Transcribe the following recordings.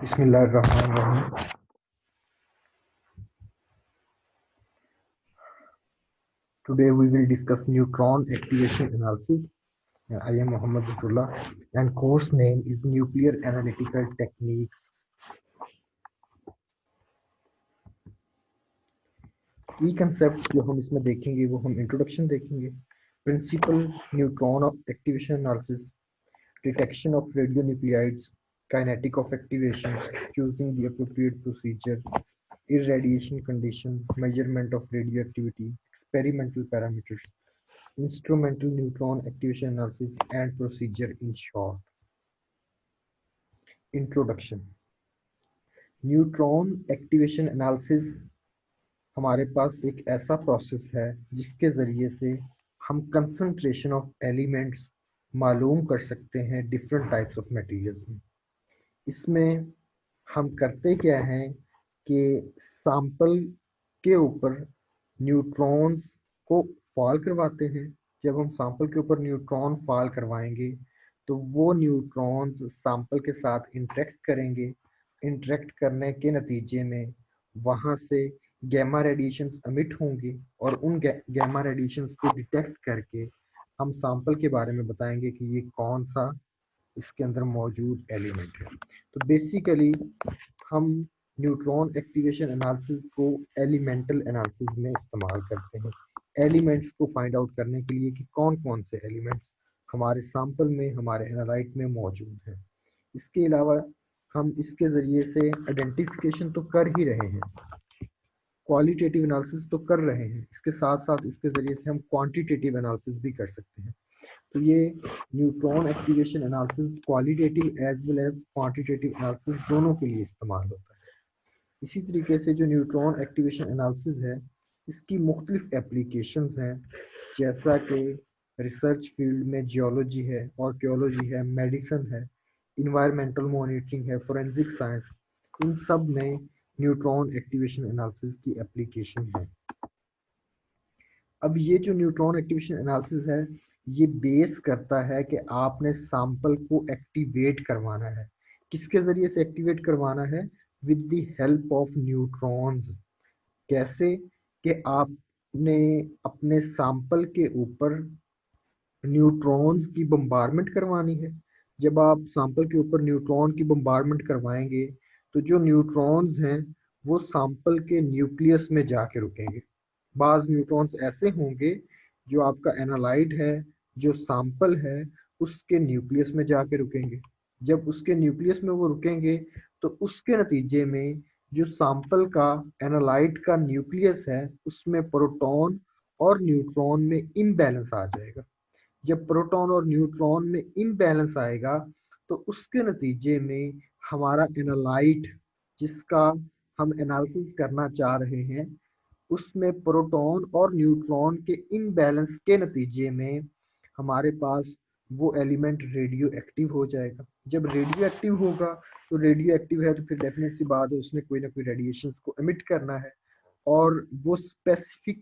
Bismillahirrahmanirrahim. Today we will discuss neutron activation analysis. I am Muhammad Zafrullah and course name is Nuclear Analytical Techniques. की concepts जो हम इसमें देखेंगे वो हम introduction देखेंगे. Principal neutron activation analysis, detection of radionuclides, kinetic of activation, choosing the appropriate procedure, irradiation condition, measurement of radioactivity, experimental parameters, instrumental neutron activation analysis and procedure in short. Introduction. Neutron activation analysis हमारे पास एक ऐसा process है जिसके ज़रिए से हम concentration of elements मालूम कर सकते हैं डिफरेंट टाइप्स ऑफ मटेरियल्स में. इसमें हम करते क्या हैं कि सैंपल के ऊपर न्यूट्रॉन्स को फॉल करवाते हैं. जब हम सैंपल के ऊपर न्यूट्रॉन फॉल करवाएंगे तो वो न्यूट्रॉन्स सैंपल के साथ इंटरेक्ट करेंगे. इंटरेक्ट करने के नतीजे में वहाँ से गैमा रेडिएशंस एमिट होंगे और उन गैमा रेडिएशंस को डिटेक्ट करके हम सैंपल के बारे में बताएंगे कि ये कौन सा इसके अंदर मौजूद एलिमेंट है. तो बेसिकली हम न्यूट्रॉन एक्टिवेशन एनालिसिस को एलिमेंटल एनालिसिस में इस्तेमाल करते हैं एलिमेंट्स को फाइंड आउट करने के लिए कि कौन कौन से एलिमेंट्स हमारे सैंपल में हमारे एनालाइट में मौजूद हैं. इसके अलावा हम इसके ज़रिए से आइडेंटिफिकेशन तो कर ही रहे हैं, क्वालिटेटिव एनालिसिस तो कर रहे हैं, इसके साथ साथ इसके ज़रिए से हम क्वांटिटेटिव एनालिसिस भी कर सकते हैं. तो ये neutron activation analysis qualitative as well as quantitative analysis दोनों के लिए इस्तेमाल होता है. इसी तरीके से जो न्यूट्रॉन एक्टिवेशन एनालिसिस है इसकी मुख्तलिफ एप्लीकेशंस हैं, जैसा कि रिसर्च फील्ड में जियोलॉजी है, आर्कियोलॉजी है, मेडिसिन है, इन्वायरमेंटल मॉनिटरिंग है, फोरेंसिक साइंस, इन सब में न्यूट्रॉन एक्टिवेशन एनालिसिस की एप्लीकेशन है. अब ये जो न्यूट्रॉन एक्टिवेशन एनालिसिस है ये बेस करता है कि आपने सैंपल को एक्टिवेट करवाना है. किसके ज़रिए से एक्टिवेट करवाना है? With the help of neutrons. कैसे कि आपने अपने सैंपल के ऊपर न्यूट्रॉन्स की बम्बारमेंट करवानी है. जब आप सैंपल के ऊपर न्यूट्रॉन की बम्बारमेंट करवाएंगे तो जो न्यूट्रॉन्स हैं वो सैंपल के न्यूक्लियस में जाके रुकेंगे. बाज़ न्यूट्रॉन्स ऐसे होंगे जो आपका एनालाइट है, जो सैंपल है, उसके न्यूक्लियस में जाके रुकेंगे. जब उसके न्यूक्लियस में वो रुकेंगे तो उसके नतीजे में जो सैंपल का एनालाइट का न्यूक्लियस है उसमें प्रोटॉन और न्यूट्रॉन में इम्बैलेंस आ जाएगा. जब प्रोटॉन और न्यूट्रॉन में इम्बैलेंस आएगा तो उसके नतीजे में हमारा एनालाइट जिसका हम एनालिसिस करना चाह रहे हैं उसमें प्रोटॉन और न्यूट्रॉन के इम्बैलेंस के नतीजे में हमारे पास वो एलिमेंट रेडियो एक्टिव हो जाएगा. जब रेडियो एक्टिव होगा तो रेडियो एक्टिव है तो फिर डेफिनेट सी बात है उसने कोई ना कोई रेडिएशंस को एमिट करना है और वो स्पेसिफिक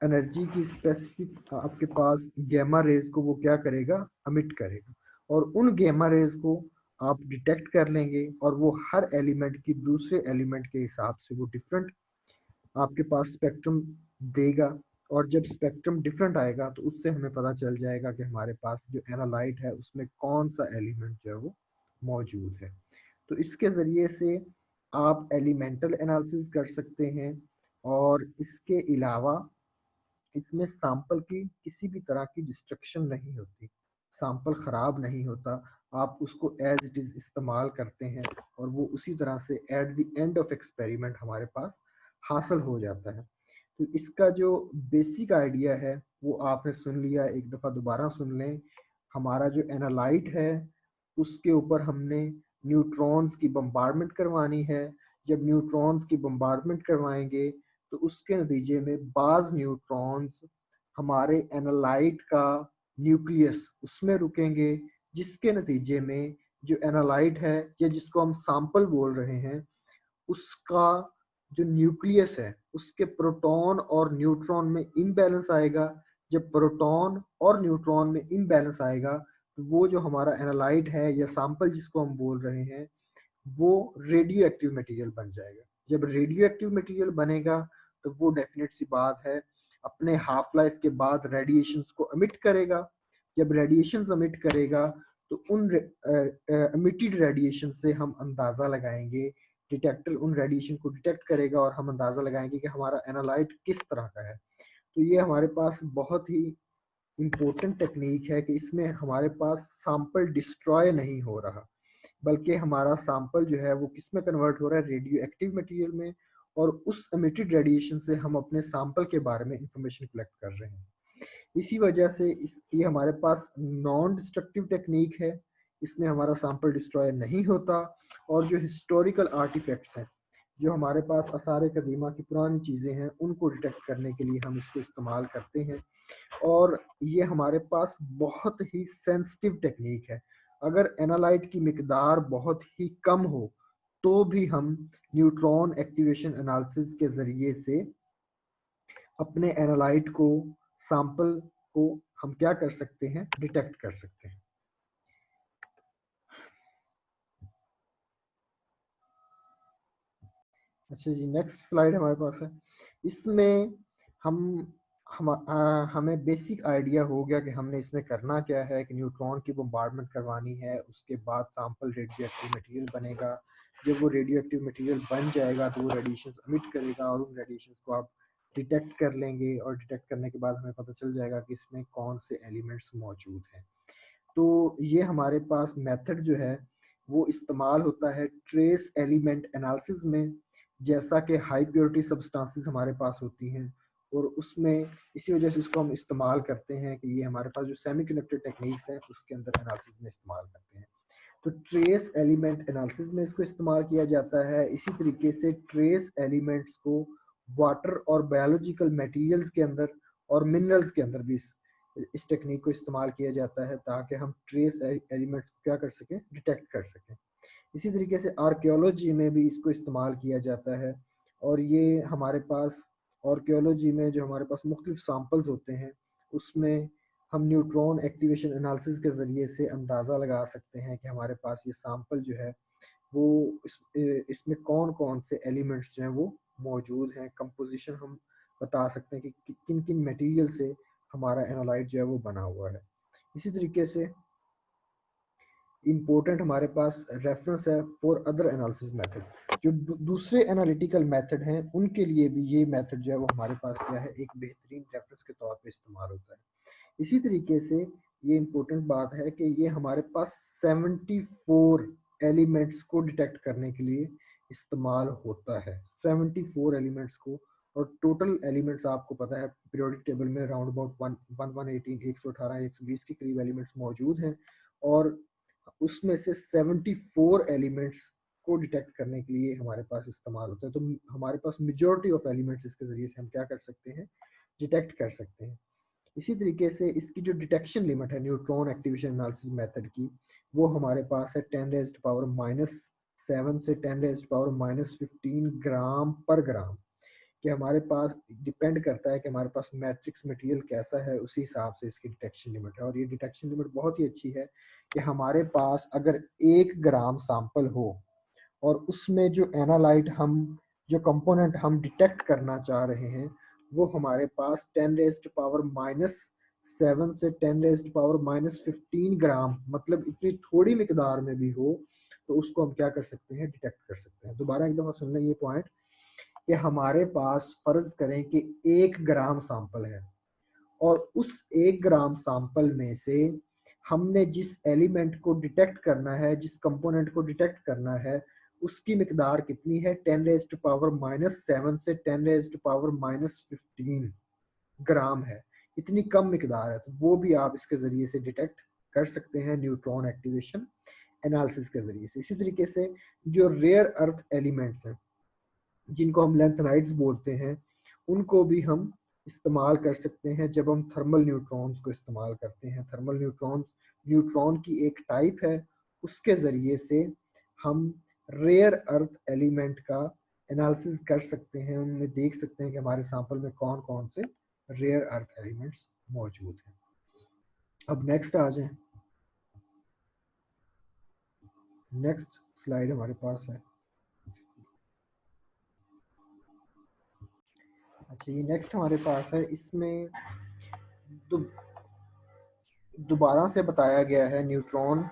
एनर्जी की स्पेसिफिक आपके पास गैमा रेज को वो क्या करेगा? एमिट करेगा. और उन गैमा रेज को आप डिटेक्ट कर लेंगे और वो हर एलिमेंट की दूसरे एलिमेंट के हिसाब से वो डिफरेंट आपके पास स्पेक्ट्रम देगा. और जब स्पेक्ट्रम डिफरेंट आएगा तो उससे हमें पता चल जाएगा कि हमारे पास जो एनालाइट है उसमें कौन सा एलिमेंट जो है वो मौजूद है. तो इसके ज़रिए से आप एलिमेंटल एनालिसिस कर सकते हैं और इसके अलावा इसमें सैंपल की किसी भी तरह की डिस्ट्रक्शन नहीं होती, सैंपल ख़राब नहीं होता. आप उसको एज इट इज़ इस्तेमाल करते हैं और वो उसी तरह से at the end of experiment हमारे पास हासिल हो जाता है. तो इसका जो बेसिक आइडिया है वो आपने सुन लिया, एक दफ़ा दोबारा सुन लें. हमारा जो एनालाइट है उसके ऊपर हमने न्यूट्रॉन्स की बम्बारमेंट करवानी है. जब न्यूट्रॉन्स की बम्बारमेंट करवाएंगे तो उसके नतीजे में बाज़ न्यूट्रॉन्स हमारे एनालाइट का न्यूक्लियस उसमें रुकेंगे, जिसके नतीजे में जो एनालाइट है या जिसको हम सैंपल बोल रहे हैं उसका जो न्यूक्लियस है उसके प्रोटॉन और न्यूट्रॉन में इम्बैलेंस आएगा. जब प्रोटॉन और न्यूट्रॉन में इम्बैलेंस आएगा तो वो जो हमारा एनालाइट है या सैंपल जिसको हम बोल रहे हैं वो रेडियो एक्टिव मटेरियल बन जाएगा। जब रेडियो एक्टिव मटेरियल बनेगा तो वो डेफिनेट सी बात है अपने हाफ लाइफ के बाद रेडिएशंस को एमिट करेगा। जब रेडिएशंस एमिट करेगा तो उन एमिटेड रेडिएशन से हम अंदाज़ा लगाएंगे, डिटेक्टर उन रेडिएशन को डिटेक्ट करेगा और हम अंदाज़ा लगाएंगे कि हमारा एनालाइट किस तरह का है। तो ये हमारे पास बहुत ही इम्पोर्टेंट टेक्निक है कि इसमें हमारे पास सैंपल डिस्ट्रॉय नहीं हो रहा, बल्कि हमारा सैंपल जो है वो किस में कन्वर्ट हो रहा है, रेडियो एक्टिव मटेरियल में, और उस एमिटेड रेडिएशन से हम अपने सैंपल के बारे में इंफॉर्मेशन कलेक्ट कर रहे हैं। इसी वजह से ये हमारे पास नॉन डिस्ट्रक्टिव टेक्निक है, इसमें हमारा सैंपल डिस्ट्रॉय नहीं होता। और जो हिस्टोरिकल आर्टिफैक्ट्स हैं, जो हमारे पास आसार कदीमा की पुरानी चीज़ें हैं, उनको डिटेक्ट करने के लिए हम इसको इस्तेमाल करते हैं। और ये हमारे पास बहुत ही सेंसिटिव टेक्निक है। अगर एनालाइट की मिकदार बहुत ही कम हो तो भी हम न्यूट्रॉन एक्टिवेशन एनालिसिस के ज़रिए से अपने एनालाइट को, सैंपल को हम क्या कर सकते हैं, डिटेक्ट कर सकते हैं। अच्छा जी, नेक्स्ट स्लाइड हमारे पास है। इसमें हमें बेसिक आइडिया हो गया कि हमने इसमें करना क्या है, कि न्यूट्रॉन की बम्बार्डमेंट करवानी है, उसके बाद सैंपल रेडियो एक्टिव मटेरियल बनेगा। जब वो रेडियो एक्टिव मटेरियल बन जाएगा तो वो रेडिएशंस एमिट करेगा और उन रेडिएशंस को आप डिटेक्ट कर लेंगे, और डिटेक्ट करने के बाद हमें पता चल जाएगा कि इसमें कौन से एलिमेंट्स मौजूद हैं। तो ये हमारे पास मेथड जो है वो इस्तेमाल होता है ट्रेस एलिमेंट एनालिसिस में। जैसा कि हाई प्योरिटी सब्सटेंसेस हमारे पास होती हैं, और उसमें इसी वजह से इसको हम इस्तेमाल करते हैं कि ये हमारे पास जो सेमीकंडक्टर टेक्निक्स हैं उसके अंदर एनालिसिस में इस्तेमाल करते हैं। तो ट्रेस एलिमेंट एनालिसिस में इसको इस्तेमाल किया जाता है। इसी तरीके से ट्रेस एलिमेंट्स को वाटर और बायोलॉजिकल मटेरियल्स के अंदर और मिनरल्स के अंदर भी इस टेक्निक को इस्तेमाल किया जाता है, ताकि हम ट्रेस एलिमेंट्स को क्या कर सकें, डिटेक्ट कर सकें। इसी तरीके से आर्कियोलॉजी में भी इसको इस्तेमाल किया जाता है। और ये हमारे पास आर्कियोलॉजी में जो हमारे पास मुख्तलिफ सैंपल्स होते हैं, उसमें हम न्यूट्रॉन एक्टिवेशन एनालिसिस के ज़रिए से अंदाज़ा लगा सकते हैं कि हमारे पास ये सैंपल जो है वो इसमें कौन कौन से एलिमेंट्स जो हैं वो मौजूद हैं। कंपोजिशन हम बता सकते हैं कि किन किन मटेरियल से हमारा एनालाइट जो है वो बना हुआ है। इसी तरीके से इम्पोर्टेंट हमारे पास रेफरेंस है फॉर अदर एनालिसिस मेथड। जो दूसरे एनालिटिकल मेथड हैं उनके लिए भी ये मेथड जो है वो हमारे पास क्या है, एक बेहतरीन रेफरेंस के तौर पे इस्तेमाल होता है। इसी तरीके से ये इम्पोर्टेंट बात है कि ये हमारे पास 74 एलिमेंट्स को डिटेक्ट करने के लिए इस्तेमाल होता है। 74 एलिमेंट्स को। और टोटल एलिमेंट्स आपको पता है पीरियोडिक टेबल में राउंड अबाउट 118, 118, 120 के करीब एलिमेंट्स मौजूद हैं। और उसमें से 74 एलिमेंट्स को डिटेक्ट करने के लिए हमारे पास इस्तेमाल होता है। तो हमारे पास मेजॉरिटी ऑफ एलिमेंट्स इसके ज़रिए से हम क्या कर सकते हैं, डिटेक्ट कर सकते हैं। इसी तरीके से इसकी जो डिटेक्शन लिमिट है न्यूट्रॉन एक्टिवेशन एनालिसिस मेथड की, वो हमारे पास है 10⁻⁻7 से 10⁻⁻15 ग्राम पर ग्राम। कि हमारे पास डिपेंड करता है कि हमारे पास मैट्रिक्स मटेरियल कैसा है, उसी हिसाब से इसकी डिटेक्शन लिमिट है। और ये डिटेक्शन लिमिट बहुत ही अच्छी है कि हमारे पास अगर 1 ग्राम सैंपल हो और उसमें जो एनालाइट हम, जो कंपोनेंट हम डिटेक्ट करना चाह रहे हैं, वो हमारे पास 10⁻⁻7 से 10⁻⁻15 ग्राम, मतलब इतनी थोड़ी मिकदार में भी हो, तो उसको हम क्या कर सकते हैं, डिटेक्ट कर सकते हैं। दोबारा एक दफ़ा सुन लें ये पॉइंट, कि हमारे पास फर्ज करें कि 1 ग्राम सैंपल है, और उस 1 ग्राम सैंपल में से हमने जिस एलिमेंट को डिटेक्ट करना है, जिस कंपोनेंट को डिटेक्ट करना है, उसकी मिकदार कितनी है, 10⁻⁻7 से 10⁻⁻15 ग्राम है। इतनी कम मिकदार है, तो वो भी आप इसके ज़रिए से डिटेक्ट कर सकते हैं न्यूट्रॉन एक्टिवेशन एनालिसिस के ज़रिए से। इसी तरीके से जो रेयर अर्थ एलिमेंट्स हैं, जिनको हम लेंथेनाइड्स बोलते हैं, उनको भी हम इस्तेमाल कर सकते हैं जब हम थर्मल न्यूट्रॉन्स को इस्तेमाल करते हैं। थर्मल न्यूट्रॉन्स न्यूट्रॉन की एक टाइप है, उसके ज़रिए से हम रेयर अर्थ एलिमेंट का एनालिसिस कर सकते हैं, उनमें देख सकते हैं कि हमारे सैंपल में कौन कौन से रेयर अर्थ एलिमेंट्स मौजूद हैं। अब नेक्स्ट आ जाएं। नेक्स्ट स्लाइड हमारे पास है। अच्छा, ये नेक्स्ट हमारे पास है। इसमें दोबारा से बताया गया है न्यूट्रॉन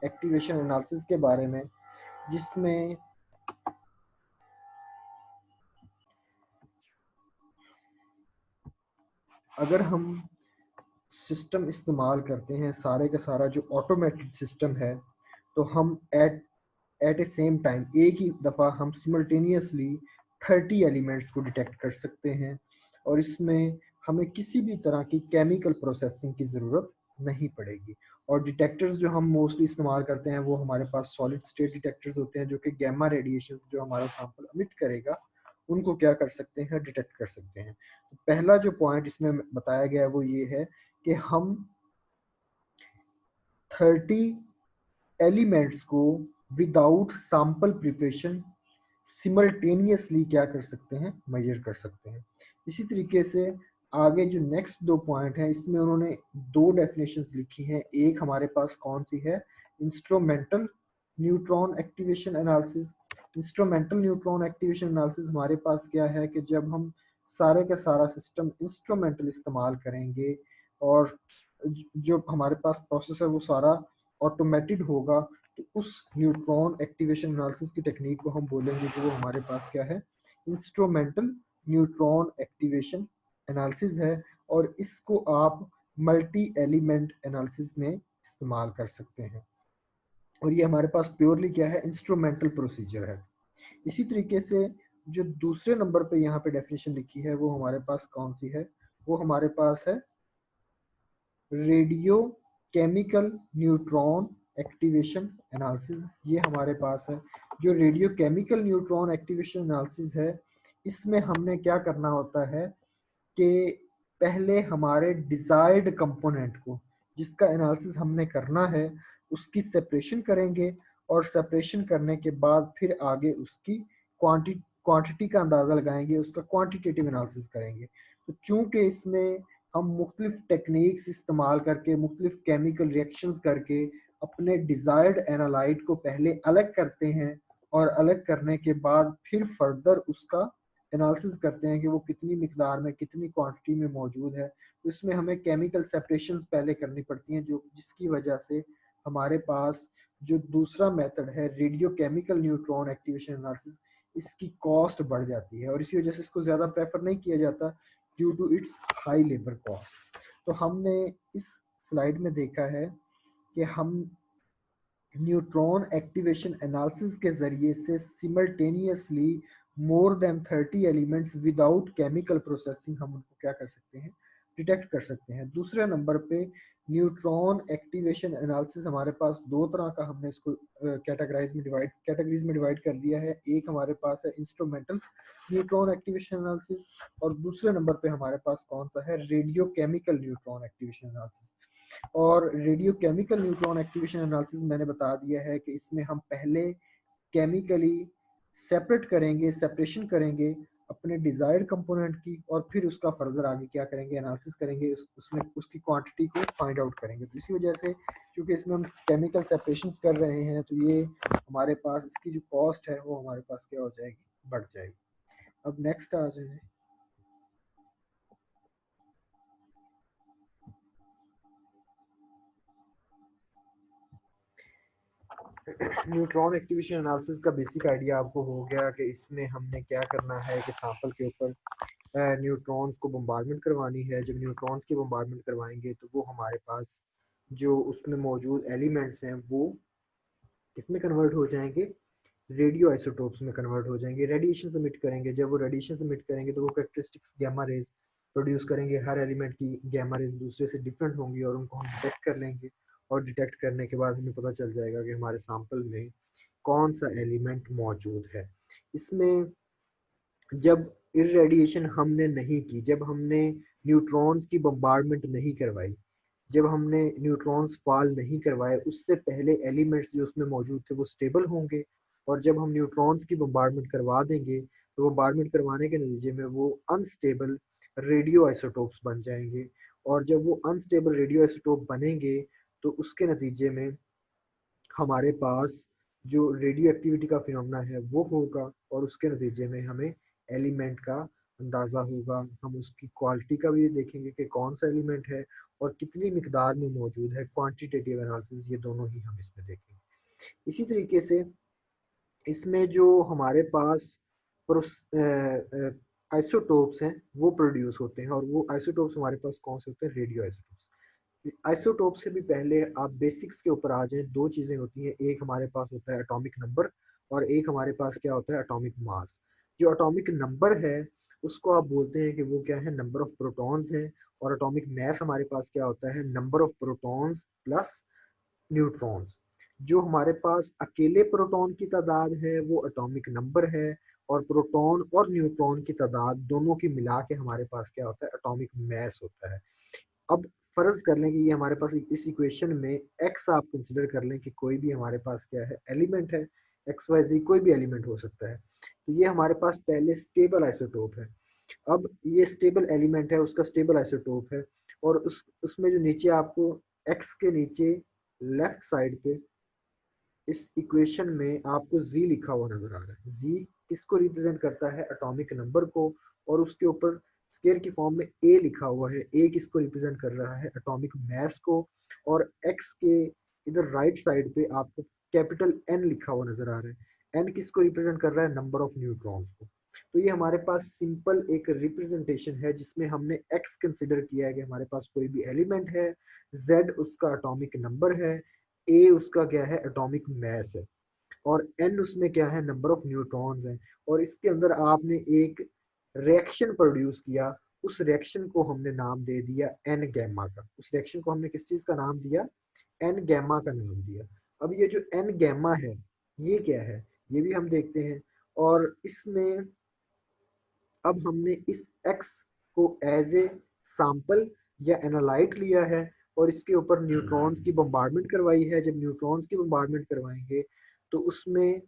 एक्टिवेशन एनालिसिस के बारे में, जिसमें अगर हम सिस्टम इस्तेमाल करते हैं, सारे का सारा जो ऑटोमेटेड सिस्टम है, तो हम एट ए सेम टाइम एक ही दफ़ा हम सिमल्टेनियसली 30 एलिमेंट्स को डिटेक्ट कर सकते हैं, और इसमें हमें किसी भी तरह की केमिकल प्रोसेसिंग की ज़रूरत नहीं पड़ेगी। और डिटेक्टर्स जो हम मोस्टली इस्तेमाल करते हैं वो हमारे पास सॉलिड स्टेट डिटेक्टर्स होते हैं, जो कि गैमा रेडिएशन जो हमारा सैंपल अमिट करेगा उनको क्या कर सकते हैं, डिटेक्ट कर सकते हैं। तो पहला जो पॉइंट इसमें बताया गया है वो ये है कि हम 30 एलिमेंट्स को विदाउट सैंपल प्रिपरेशन सिमल्टेनियसली क्या कर सकते हैं, मेजर कर सकते हैं। इसी तरीके से आगे जो नेक्स्ट दो पॉइंट हैं, इसमें उन्होंने दो डेफिनेशंस लिखी हैं। एक हमारे पास कौन सी है, instrumental neutron activation analysis. Instrumental neutron activation analysis हमारे पास क्या है कि जब हम सारे का सारा सिस्टम इंस्ट्रूमेंटल इस्तेमाल करेंगे और जो हमारे पास प्रोसेस है वो सारा ऑटोमेटेड होगा, तो उस न्यूट्रॉन एक्टिवेशन एनालिसिस की टेक्निक को हम बोलेंगे कि वो हमारे पास क्या है, इंस्ट्रूमेंटल न्यूट्रॉन एक्टिवेशन एनालिसिस है। और इसको आप मल्टी एलिमेंट एनालिसिस में इस्तेमाल कर सकते हैं, और ये हमारे पास प्योरली क्या है, इंस्ट्रूमेंटल प्रोसीजर है। इसी तरीके से जो दूसरे नंबर पे यहाँ पे डेफिनेशन लिखी है वो हमारे पास कौन सी है, वो हमारे पास है radio chemical neutron activation analysis. ये हमारे पास है। जो radio chemical neutron activation analysis है, इसमें हमने क्या करना होता है कि पहले हमारे डिजायर्ड कंपोनेंट को, जिसका एनालिसिस हमने करना है, उसकी सेपरेशन करेंगे, और सेपरेशन करने के बाद फिर आगे उसकी क्वांटिटी का अंदाज़ा लगाएंगे, उसका क्वांटिटेटिव एनालिसिस करेंगे। तो चूंकि इसमें हम मुख्तलिफ टेक्निक्स इस्तेमाल करके, मुख्तलिफ केमिकल रिएक्शंस करके अपने डिज़ायर्ड एनालाइट को पहले अलग करते हैं, और अलग करने के बाद फिर फर्दर उसका एनालिसिस करते हैं कि वो कितनी मिकदार में, कितनी क्वांटिटी में मौजूद है। तो इसमें हमें केमिकल सेपरेशन पहले करनी पड़ती हैं, जो जिसकी वजह से हमारे पास जो दूसरा मेथड है radio chemical neutron activation analysis, इसकी कॉस्ट बढ़ जाती है, और इसी वजह से इसको ज़्यादा प्रेफर नहीं किया जाता due to its high labour cost. तो हमने इस स्लाइड में देखा है कि हम न्यूट्रॉन एक्टिवेशन एनालिसिस के ज़रिए से simultaneously more than 30 elements without chemical processing हम उनको क्या कर सकते हैं, डिटेक्ट कर सकते हैं। दूसरे नंबर पे न्यूट्रॉन एक्टिवेशन एनालिसिस हमारे पास दो तरह का, हमने इसको कैटेगरीज में डिवाइड कर दिया है। एक हमारे पास है इंस्ट्रूमेंटल न्यूट्रॉन एक्टिवेशन एनालिसिस, और दूसरे नंबर पे हमारे पास कौन सा है, radio chemical neutron activation analysis. और radio chemical neutron activation analysis मैंने बता दिया है कि इसमें हम पहले केमिकली सेपरेट करेंगे, सेपरेशन करेंगे अपने डिजायर्ड कंपोनेंट की, और फिर उसका फर्दर आगे क्या करेंगे, एनालिसिस करेंगे, उसमें उसकी क्वांटिटी को फाइंड आउट करेंगे। तो इसी वजह से क्योंकि इसमें हम केमिकल सेपरेशन कर रहे हैं, तो ये हमारे पास इसकी जो कॉस्ट है वो हमारे पास क्या हो जाएगी, बढ़ जाएगी। अब नेक्स्ट आ जाए, न्यूट्रॉन एक्टिवेशन एनालिसिस का बेसिक आइडिया आपको हो गया कि इसमें हमने क्या करना है कि सैंपल के ऊपर न्यूट्रॉन्स को बम्बार्डमेंट करवानी है। जब न्यूट्रॉन्स की बम्बार्डमेंट करवाएंगे तो वो हमारे पास जो उसमें मौजूद एलिमेंट्स हैं वो किसमें कन्वर्ट हो जाएंगे, रेडियो आइसोटोप्स में कन्वर्ट हो जाएंगे, रेडिएशन सबमिट करेंगे। जब वो रेडिएशन सबमिट करेंगे तो वो कैरेक्टरिस्टिक्स गैमा रेज प्रोड्यूस करेंगे। हर एलिमेंट की गैमा रेज दूसरे से डिफरेंट होंगी, और उनको हम डिटेक्ट कर लेंगे, और डिटेक्ट करने के बाद हमें पता चल जाएगा कि हमारे सैंपल में कौन सा एलिमेंट मौजूद है। इसमें जब इरेडिएशन हमने नहीं की, जब हमने न्यूट्रॉन्स की बम्बार्डमेंट नहीं करवाई, जब हमने न्यूट्रॉन्स फॉल नहीं करवाए, उससे पहले एलिमेंट्स जो उसमें मौजूद थे वो स्टेबल होंगे। और जब हम न्यूट्रॉन्स की बम्बार्डमेंट करवा देंगे, तो बम्बार्डमेंट करवाने के नतीजे में वो अनस्टेबल रेडियो आइसोटोप्स बन जाएंगे। और जब वो अनस्टेबल रेडियो आइसोटोप बनेंगे, तो उसके नतीजे में हमारे पास जो रेडियो एक्टिविटी का फिनोमेना है वो होगा, और उसके नतीजे में हमें एलिमेंट का अंदाज़ा होगा। हम उसकी क्वालिटी का भी देखेंगे कि कौन सा एलिमेंट है और कितनी मिकदार में मौजूद है। क्वांटिटेटिव एनालिसिस, ये दोनों ही हम इसमें देखेंगे। इसी तरीके से इसमें जो हमारे पास आइसोटोप्स हैं वो प्रोड्यूस होते हैं, और वो आइसोटोप्स हमारे पास कौन से होते हैं? Radio isotopes. आइसोटोप से भी पहले आप बेसिक्स के ऊपर आ जाएं। दो चीज़ें होती हैं, एक हमारे पास होता है एटॉमिक नंबर, और एक हमारे पास क्या होता है? एटॉमिक मास। जो एटॉमिक नंबर है उसको आप बोलते हैं कि वो क्या है? नंबर ऑफ प्रोटॉन्स है। और एटॉमिक मास हमारे पास क्या होता है? Number of protons plus neutrons. जो हमारे पास अकेले प्रोटॉन की तादाद है वो एटॉमिक नंबर है, और प्रोटॉन और न्यूट्रॉन की तादाद दोनों की मिला के हमारे पास क्या होता है? एटॉमिक मास होता है। अब फर्ज कर लें कि ये हमारे पास इस इक्वेशन में एक्स आप कंसिडर कर लें कि कोई भी हमारे पास क्या है? एलिमेंट है। एक्स वाई जी कोई भी एलिमेंट हो सकता है। तो ये हमारे पास पहले स्टेबल आइसोटोप है। अब ये स्टेबल एलिमेंट है, उसका स्टेबल आइसोटोप है, और उसमें जो नीचे आपको एक्स के नीचे लेफ्ट साइड पे इस इक्वेशन में आपको जी लिखा हुआ नजर आ रहा है। जी किसको रिप्रेजेंट करता है? एटॉमिक नंबर को। और उसके ऊपर स्केयर की फॉर्म में ए लिखा हुआ है। ए किसको रिप्रेजेंट कर रहा है? एटॉमिक मास को। और एक्स के इधर राइट साइड पे आपको कैपिटल एन लिखा हुआ नजर आ रहा है। एन किसको रिप्रेजेंट कर रहा है? नंबर ऑफ न्यूट्रॉन्स को। तो ये हमारे पास सिंपल एक रिप्रेजेंटेशन है जिसमें हमने एक्स कंसिडर किया है कि हमारे पास कोई भी एलिमेंट है, जेड उसका एटॉमिक नंबर है, ए उसका क्या है? एटॉमिक मास है, और एन उसमें क्या है? नंबर ऑफ न्यूट्रॉन्स है। और इसके अंदर आपने एक रिएक्शन प्रोड्यूस किया, उस रिएक्शन को हमने नाम दे दिया एन गैमा का। उस रिएक्शन को हमने किस चीज का नाम दिया? एन गैमा का नाम दिया। अब ये जो एन गैमा है ये क्या है? ये भी हम देखते हैं। और इसमें अब हमने इस x को एज ए सैंपल या एनालाइट लिया है, और इसके ऊपर न्यूट्रॉन्स की बम्बार्डमेंट करवाई है। जब न्यूट्रॉन्स की बम्बार्डमेंट करवाएंगे तो उसमें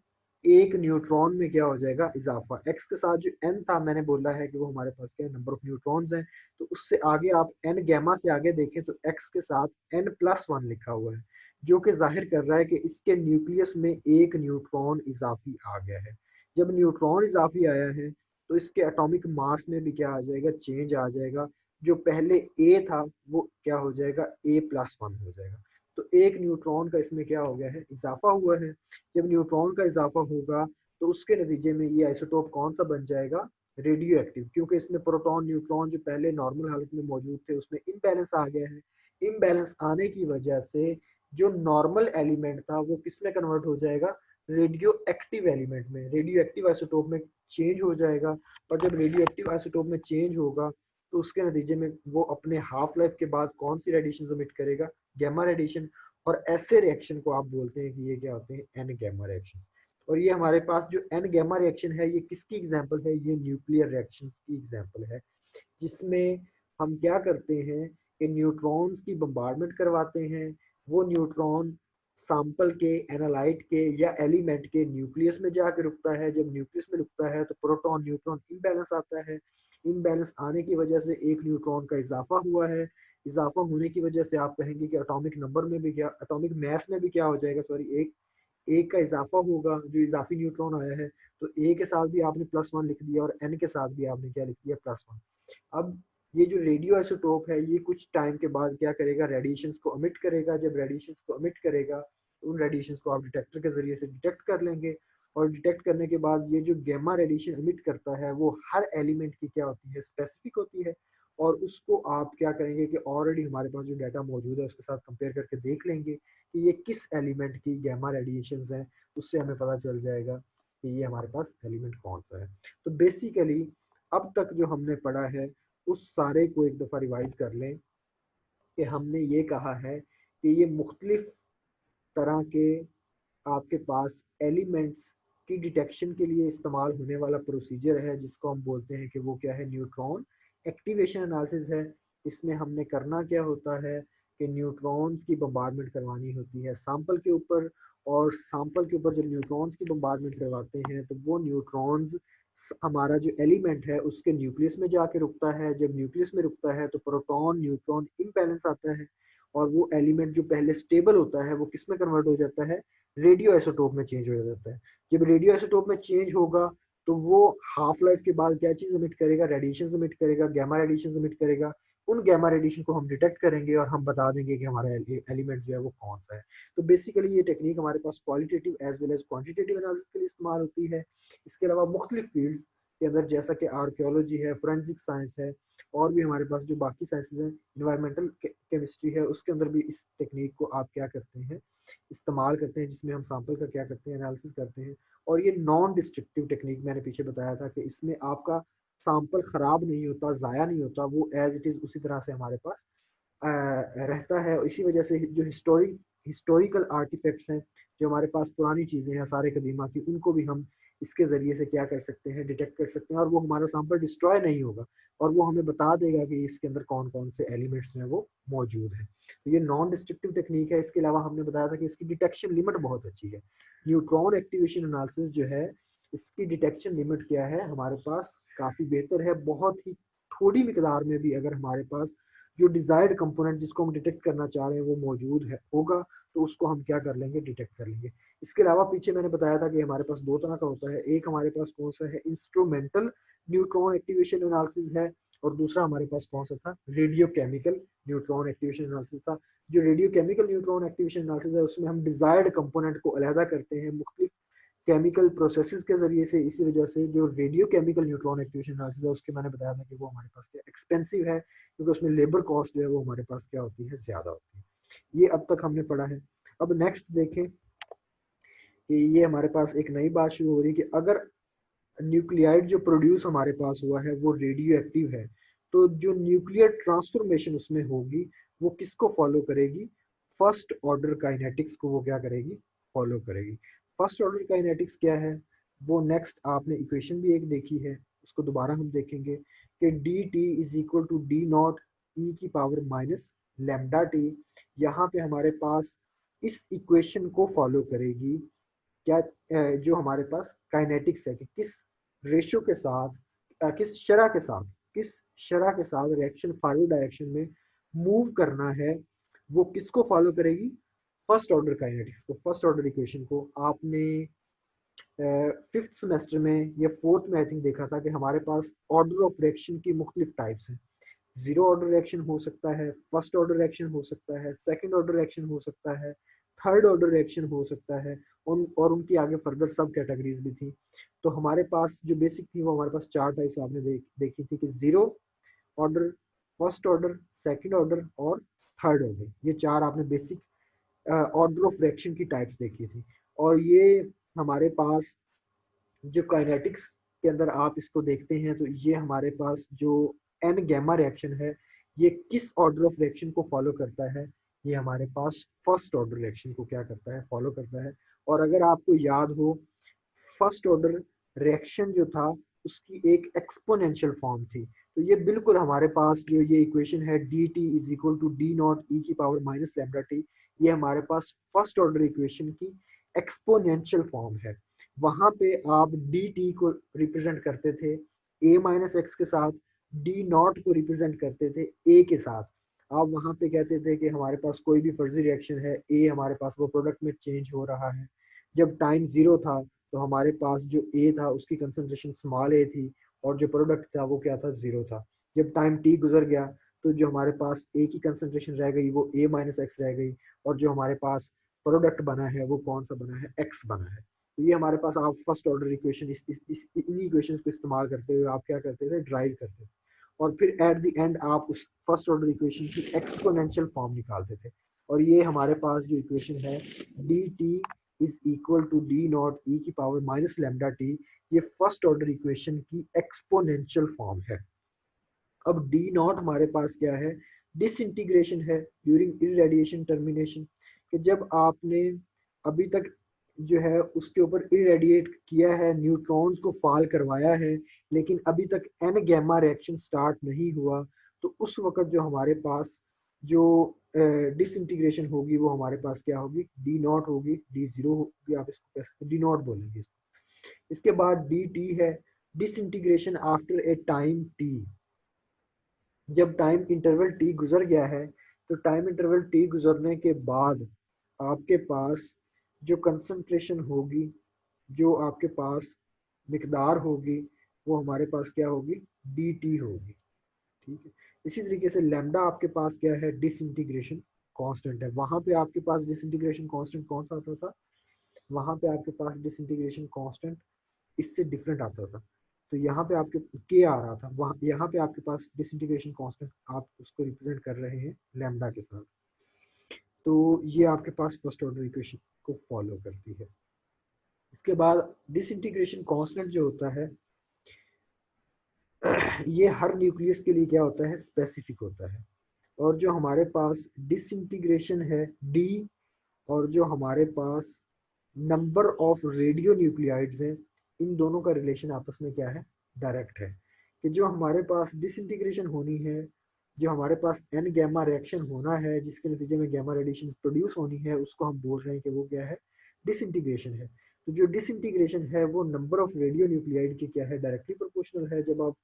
एक न्यूट्रॉन में क्या हो जाएगा? इजाफा। x के साथ जो n था, मैंने बोला है कि वो हमारे पास क्या है? नंबर ऑफ न्यूट्रॉन्स हैं। तो उससे आगे आप n गैमा से आगे देखें तो x के साथ n+1 लिखा हुआ है, जो कि जाहिर कर रहा है कि इसके न्यूक्लियस में एक न्यूट्रॉन इजाफी आ गया है। जब न्यूट्रॉन इजाफी आया है तो इसके एटॉमिक मास में भी क्या आ जाएगा? चेंज आ जाएगा। जो पहले ए था वो क्या हो जाएगा? A+1 हो जाएगा। तो एक न्यूट्रॉन का इसमें क्या हो गया है? इजाफा हुआ है। जब न्यूट्रॉन का इजाफा होगा तो उसके नतीजे में ये आइसोटोप कौन सा बन जाएगा? Radio active. क्योंकि इसमें प्रोटॉन न्यूट्रॉन जो पहले नॉर्मल हालत में मौजूद थे उसमें इम्बैलेंस आ गया है। इम्बैलेंस आने की वजह से जो नॉर्मल एलिमेंट था वो किस में कन्वर्ट हो जाएगा? रेडियो एक्टिव एलिमेंट में, रेडियो एक्टिव आइसोटोप में चेंज हो जाएगा। और जब रेडियो एक्टिव आइसोटोप में चेंज होगा तो उसके नतीजे में वो अपने हाफ लाइफ के बाद कौन सी रेडिएशन एमिट करेगा? Gamma radiation. और ऐसे रिएक्शन को आप बोलते हैं कि ये क्या होते हैं? N gamma reaction. और ये हमारे पास जो एन गैमा रिएक्शन है ये किसकी एग्जांपल है? ये न्यूक्लियर रिएक्शन की एग्जांपल है, जिसमें हम क्या करते हैं कि न्यूट्रॉन्स की बम्बार्डमेंट करवाते हैं। वो न्यूट्रॉन सैंपल के, एनालाइट के या एलिमेंट के न्यूक्लियस में जाकर रुकता है। जब न्यूक्लियस में रुकता है तो प्रोटॉन न्यूट्रॉन इम्बैलेंस आता है। इम्बैलेंस आने की वजह से एक न्यूट्रॉन का इजाफा हुआ है। इजाफा होने की वजह से आप कहेंगे कि एटॉमिक नंबर में भी क्या, एटॉमिक मास में भी क्या हो जाएगा? सॉरी, एक का इजाफा होगा, जो इजाफी न्यूट्रॉन आया है। तो ए के साथ भी आपने +1 लिख दिया और एन के साथ भी आपने क्या लिख दिया? +1। अब ये जो रेडियो आइसोटोप है ये कुछ टाइम के बाद क्या करेगा? रेडिएशंस को अमिट करेगा। जब रेडिएशंस को अमिट करेगा तो उन रेडिएशंस को आप डिटेक्टर के जरिए से डिटेक्ट कर लेंगे। और डिटेक्ट करने के बाद ये जो गैमा रेडिएशन अमिट करता है वो हर एलिमेंट की क्या होती है? स्पेसिफिक होती है। और उसको आप क्या करेंगे कि ऑलरेडी हमारे पास जो डाटा मौजूद है उसके साथ कंपेयर करके देख लेंगे कि ये किस एलिमेंट की गैमा रेडिएशंस हैं। उससे हमें पता चल जाएगा कि ये हमारे पास एलिमेंट कौन सा है। तो बेसिकली अब तक जो हमने पढ़ा है उस सारे को एक दफ़ा रिवाइज कर लें कि हमने ये कहा है कि ये मुख्तलिफ तरह के आपके पास एलिमेंट्स की डिटेक्शन के लिए इस्तेमाल होने वाला प्रोसीजर है, जिसको हम बोलते हैं कि वो क्या है? न्यूट्रॉन एक्टिवेशन एनालिसिस है। इसमें हमने करना क्या होता है कि न्यूट्रॉन्स की बम्बार्डमेंट करवानी होती है सैंपल के ऊपर। और सैंपल के ऊपर जब न्यूट्रॉन्स की बम्बार्डमेंट करवाते हैं तो वो न्यूट्रॉन्स हमारा जो एलिमेंट है उसके न्यूक्लियस में जाके रुकता है। जब न्यूक्लियस में रुकता है तो प्रोटॉन न्यूट्रॉन इम्बैलेंस आता है। और वो एलिमेंट जो पहले स्टेबल होता है वो किस में कन्वर्ट हो जाता है, रेडियो आइसोटोप में चेंज हो जाता है। जब रेडियो आइसोटोप में चेंज होगा तो वो हाफ लाइफ के बाद क्या चीज एमिट करेगा, रेडिएशन एमिट करेगा, गैमा रेडिएशन एमिट करेगा। उन गैमा रेडिएशन को हम डिटेक्ट करेंगे और हम बता देंगे कि हमारा एलिमेंट जो है वो कौन सा है। तो बेसिकली ये टेक्निक हमारे पास qualitative as well as quantitative analysis के लिए इस्तेमाल होती है। इसके अलावा मुख्तलिफ फील्ड्स के अंदर जैसा कि आर्कियोलॉजी है, फोरेंसिक साइंस है, और भी हमारे पास जो बाकी साइंसेज हैं, इन्वायरमेंटल केमिस्ट्री है, उसके अंदर भी इस टेक्निक को आप क्या करते हैं, इस्तेमाल करते हैं, जिसमें हम सैंपल का क्या करते हैं, एनालिसिस करते हैं। और ये नॉन डिस्ट्रक्टिव टेक्निक मैंने पीछे बताया था कि इसमें आपका सैंपल खराब नहीं होता, ज़ाया नहीं होता, वो एज इट इज़ उसी तरह से हमारे पास रहता है। इसी वजह से जो हिस्टोरिकल आर्टिफैक्ट्स हैं, जो हमारे पास पुरानी चीज़ें हैं सारे कदीमा की, उनको भी हम इसके ज़रिए से क्या कर सकते हैं, डिटेक्ट कर सकते हैं, और वो हमारा सैंपल डिस्ट्रॉय नहीं होगा और वो हमें बता देगा कि इसके अंदर कौन कौन से एलिमेंट्स हैं वो मौजूद हैं। तो ये नॉन डिस्ट्रक्टिव टेक्निक है। इसके अलावा हमने बताया था कि इसकी डिटेक्शन लिमिट बहुत अच्छी है। न्यूट्रॉन एक्टिवेशन एनालिसिस जो है, इसकी डिटेक्शन लिमिट क्या है, हमारे पास काफ़ी बेहतर है। बहुत ही थोड़ी मिकदार में भी अगर हमारे पास जो डिजायर्ड कंपोनेंट जिसको हम डिटेक्ट करना चाह रहे हैं वो मौजूद है होगा, तो उसको हम क्या कर लेंगे, डिटेक्ट कर लेंगे। इसके अलावा पीछे मैंने बताया था कि हमारे पास दो तरह का होता है। एक हमारे पास कौन सा है, इंस्ट्रूमेंटल न्यूट्रॉन एक्टिवेशन एनालिसिस है, और दूसरा हमारे पास कौन सा था, radio chemical neutron activation analysis था। जो radio chemical neutron activation analysis है, उसमें हम डिजायर्ड कंपोनेंट को अलहदा करते हैं मुख्तलिफ केमिकल प्रोसेसेस के जरिए से। इसी वजह से जो radio chemical neutron activation analysis है, उसके मैंने बताया था कि वो हमारे पास क्या एक्सपेंसिव है, क्योंकि उसमें लेबर कॉस्ट जो है वो हमारे पास क्या होती है, ज्यादा होती है। ये अब तक हमने पढ़ा है। अब नेक्स्ट देखें कि ये हमारे पास एक नई बात शुरू हो रही है कि अगर न्यूक्लियाइड जो प्रोड्यूस हमारे पास हुआ है वो रेडियो एक्टिव है, तो जो न्यूक्लियर ट्रांसफॉर्मेशन उसमें होगी वो किसको फॉलो करेगी, फर्स्ट ऑर्डर काइनेटिक्स को वो क्या करेगी, फॉलो करेगी। फर्स्ट ऑर्डर काइनेटिक्स क्या है, वो नेक्स्ट आपने इक्वेशन भी एक देखी है, उसको दोबारा हम देखेंगे कि D T is equal to D nought e की पावर माइनस लेमडा टी। यहाँ पे हमारे पास इस इक्वेशन को फॉलो करेगी क्या, जो हमारे पास काइनेटिक्स है कि किस रेशो के साथ, किस शरह के साथ रिएक्शन फॉरवर्ड डायरेक्शन में मूव करना है, वो किसको फॉलो करेगी, फर्स्ट ऑर्डर काइनेटिक्स को, फर्स्ट ऑर्डर इक्वेशन को। आपने फिफ्थ सेमेस्टर में या फोर्थ में आई थिंक देखा था कि हमारे पास ऑर्डर ऑफ रिएक्शन की मुख्तलिफ टाइप्स हैं। जीरो ऑर्डर रिएक्शन हो सकता है, फर्स्ट ऑर्डर रिएक्शन हो सकता है, सेकंड ऑर्डर रिएक्शन हो सकता है, थर्ड ऑर्डर रिएक्शन हो सकता है, और उनकी आगे फर्दर सब कैटेगरीज भी थी। तो हमारे पास जो बेसिक थी वो हमारे पास चार टाइप्स आपने देखी थी कि zero order, first order, second order और थर्ड ऑर्डर। ये चार आपने बेसिक ऑर्डर ऑफ रिएक्शन की टाइप्स देखी थी। और ये हमारे पास जो काइनेटिक्स के अंदर आप इसको देखते हैं तो ये हमारे पास जो एन गैमा रिएक्शन है, ये किस ऑर्डर ऑफ रिएक्शन को फॉलो करता है, ये हमारे पास फर्स्ट ऑर्डर रिएक्शन को क्या करता है, फॉलो करता है। और अगर आपको याद हो, फर्स्ट ऑर्डर रिएक्शन जो था उसकी एक एक्सपोनेंशियल फॉर्म थी। तो ये बिल्कुल हमारे पास जो ये इक्वेशन है D T is equal to D nought e की पावर माइनस लैम्डा टी, ये हमारे पास फर्स्ट ऑर्डर इक्वेशन की एक्सपोनेंशियल फॉर्म है। वहां पे आप डी टी को रिप्रेजेंट करते थे ए माइनस एक्स के साथ, डी नॉट को रिप्रेजेंट करते थे ए के साथ। आप वहां पे कहते थे कि हमारे पास कोई भी फर्जी रिएक्शन है, ए हमारे पास वो प्रोडक्ट में चेंज हो रहा है। जब टाइम जीरो था तो हमारे पास जो ए था उसकी कंसंट्रेशन स्मॉल ए थी, और जो प्रोडक्ट था वो क्या था, जीरो था। जब टाइम टी गुजर गया तो जो हमारे पास ए की कंसंट्रेशन रह गई वो ए माइनस एक्स रह गई, और जो हमारे पास प्रोडक्ट बना है वो कौन सा बना है, एक्स बना है। तो ये हमारे पास आप first order equation in equation को इस्तेमाल करते हुए आप क्या करते थे, ड्राइव करते थे, और फिर एट द एंड आप उस फर्स्ट ऑर्डर इक्वेशन की एक्सपोनेंशियल फॉर्म निकालते थे। और ये हमारे पास जो इक्वेशन है D T is equal to D nought e की पावर माइनस लैम्डा टी, ये फर्स्ट ऑर्डर इक्वेशन की एक्सपोनेंशियल फॉर्म है। अब डी नॉट हमारे पास क्या है, डिसइंटीग्रेशन है ड्यूरिंग इरेडिएशन टर्मिनेशन, कि जब आपने अभी तक जो है उसके ऊपर इरेडिएट किया है, न्यूट्रॉन्स को फॉल करवाया है, लेकिन अभी तक एन गैमा रिएक्शन स्टार्ट नहीं हुआ, तो उस वक्त जो हमारे पास जो डिसइंटीग्रेशन होगी वो हमारे पास क्या होगी, डी नॉट होगी, डी जीरो होगी, आप इसको कह सकते डी नॉट बोलेंगे। इसके बाद डी टी है disintegration after a time T, जब टाइम इंटरवल टी गुजर गया है, तो टाइम इंटरवल टी गुजरने के बाद आपके पास जो कंसंट्रेशन होगी, जो आपके पास मिकदार होगी, वो हमारे पास क्या होगी, डी टी होगी। ठीक है, इसी तरीके से लैम्डा आपके पास क्या है, डिसइंटीग्रेशन कांस्टेंट है। वहां पे आपके पास डिसइंटीग्रेशन कांस्टेंट कौन सा आता था, वहां पे आपके पास डिसइंटीग्रेशन कांस्टेंट इससे डिफरेंट आता था। तो यहाँ पे आपके के आ रहा था, वहाँ यहाँ पे आपके पास डिसइंटीग्रेशन कांस्टेंट आप उसको रिप्रेजेंट कर रहे हैं लैम्डा के साथ। तो ये आपके पास फर्स्ट ऑर्डर इक्वेशन को फॉलो करती है। इसके बाद डिसइंटीग्रेशन कांस्टेंट जो होता है ये हर न्यूक्लियस के लिए क्या होता है, स्पेसिफिक होता है। और जो हमारे पास डिसइंटीग्रेशन है डी, और जो हमारे पास नंबर ऑफ रेडियो न्यूक्लियाइड्स हैं, इन दोनों का रिलेशन आपस में क्या है, डायरेक्ट है। कि जो हमारे पास डिसइंटीग्रेशन होनी है, जो हमारे पास एन गैमा रिएक्शन होना है, जिसके नतीजे में गैमा रेडिएशन प्रोड्यूस होनी है, उसको हम बोल रहे हैं कि वो क्या है, डिसइंटीग्रेशन है। तो जो डिसइंटीग्रेशन है वो नंबर ऑफ रेडियो न्यूक्लियाइड के क्या है, डायरेक्टली प्रोपोर्शनल है। जब आप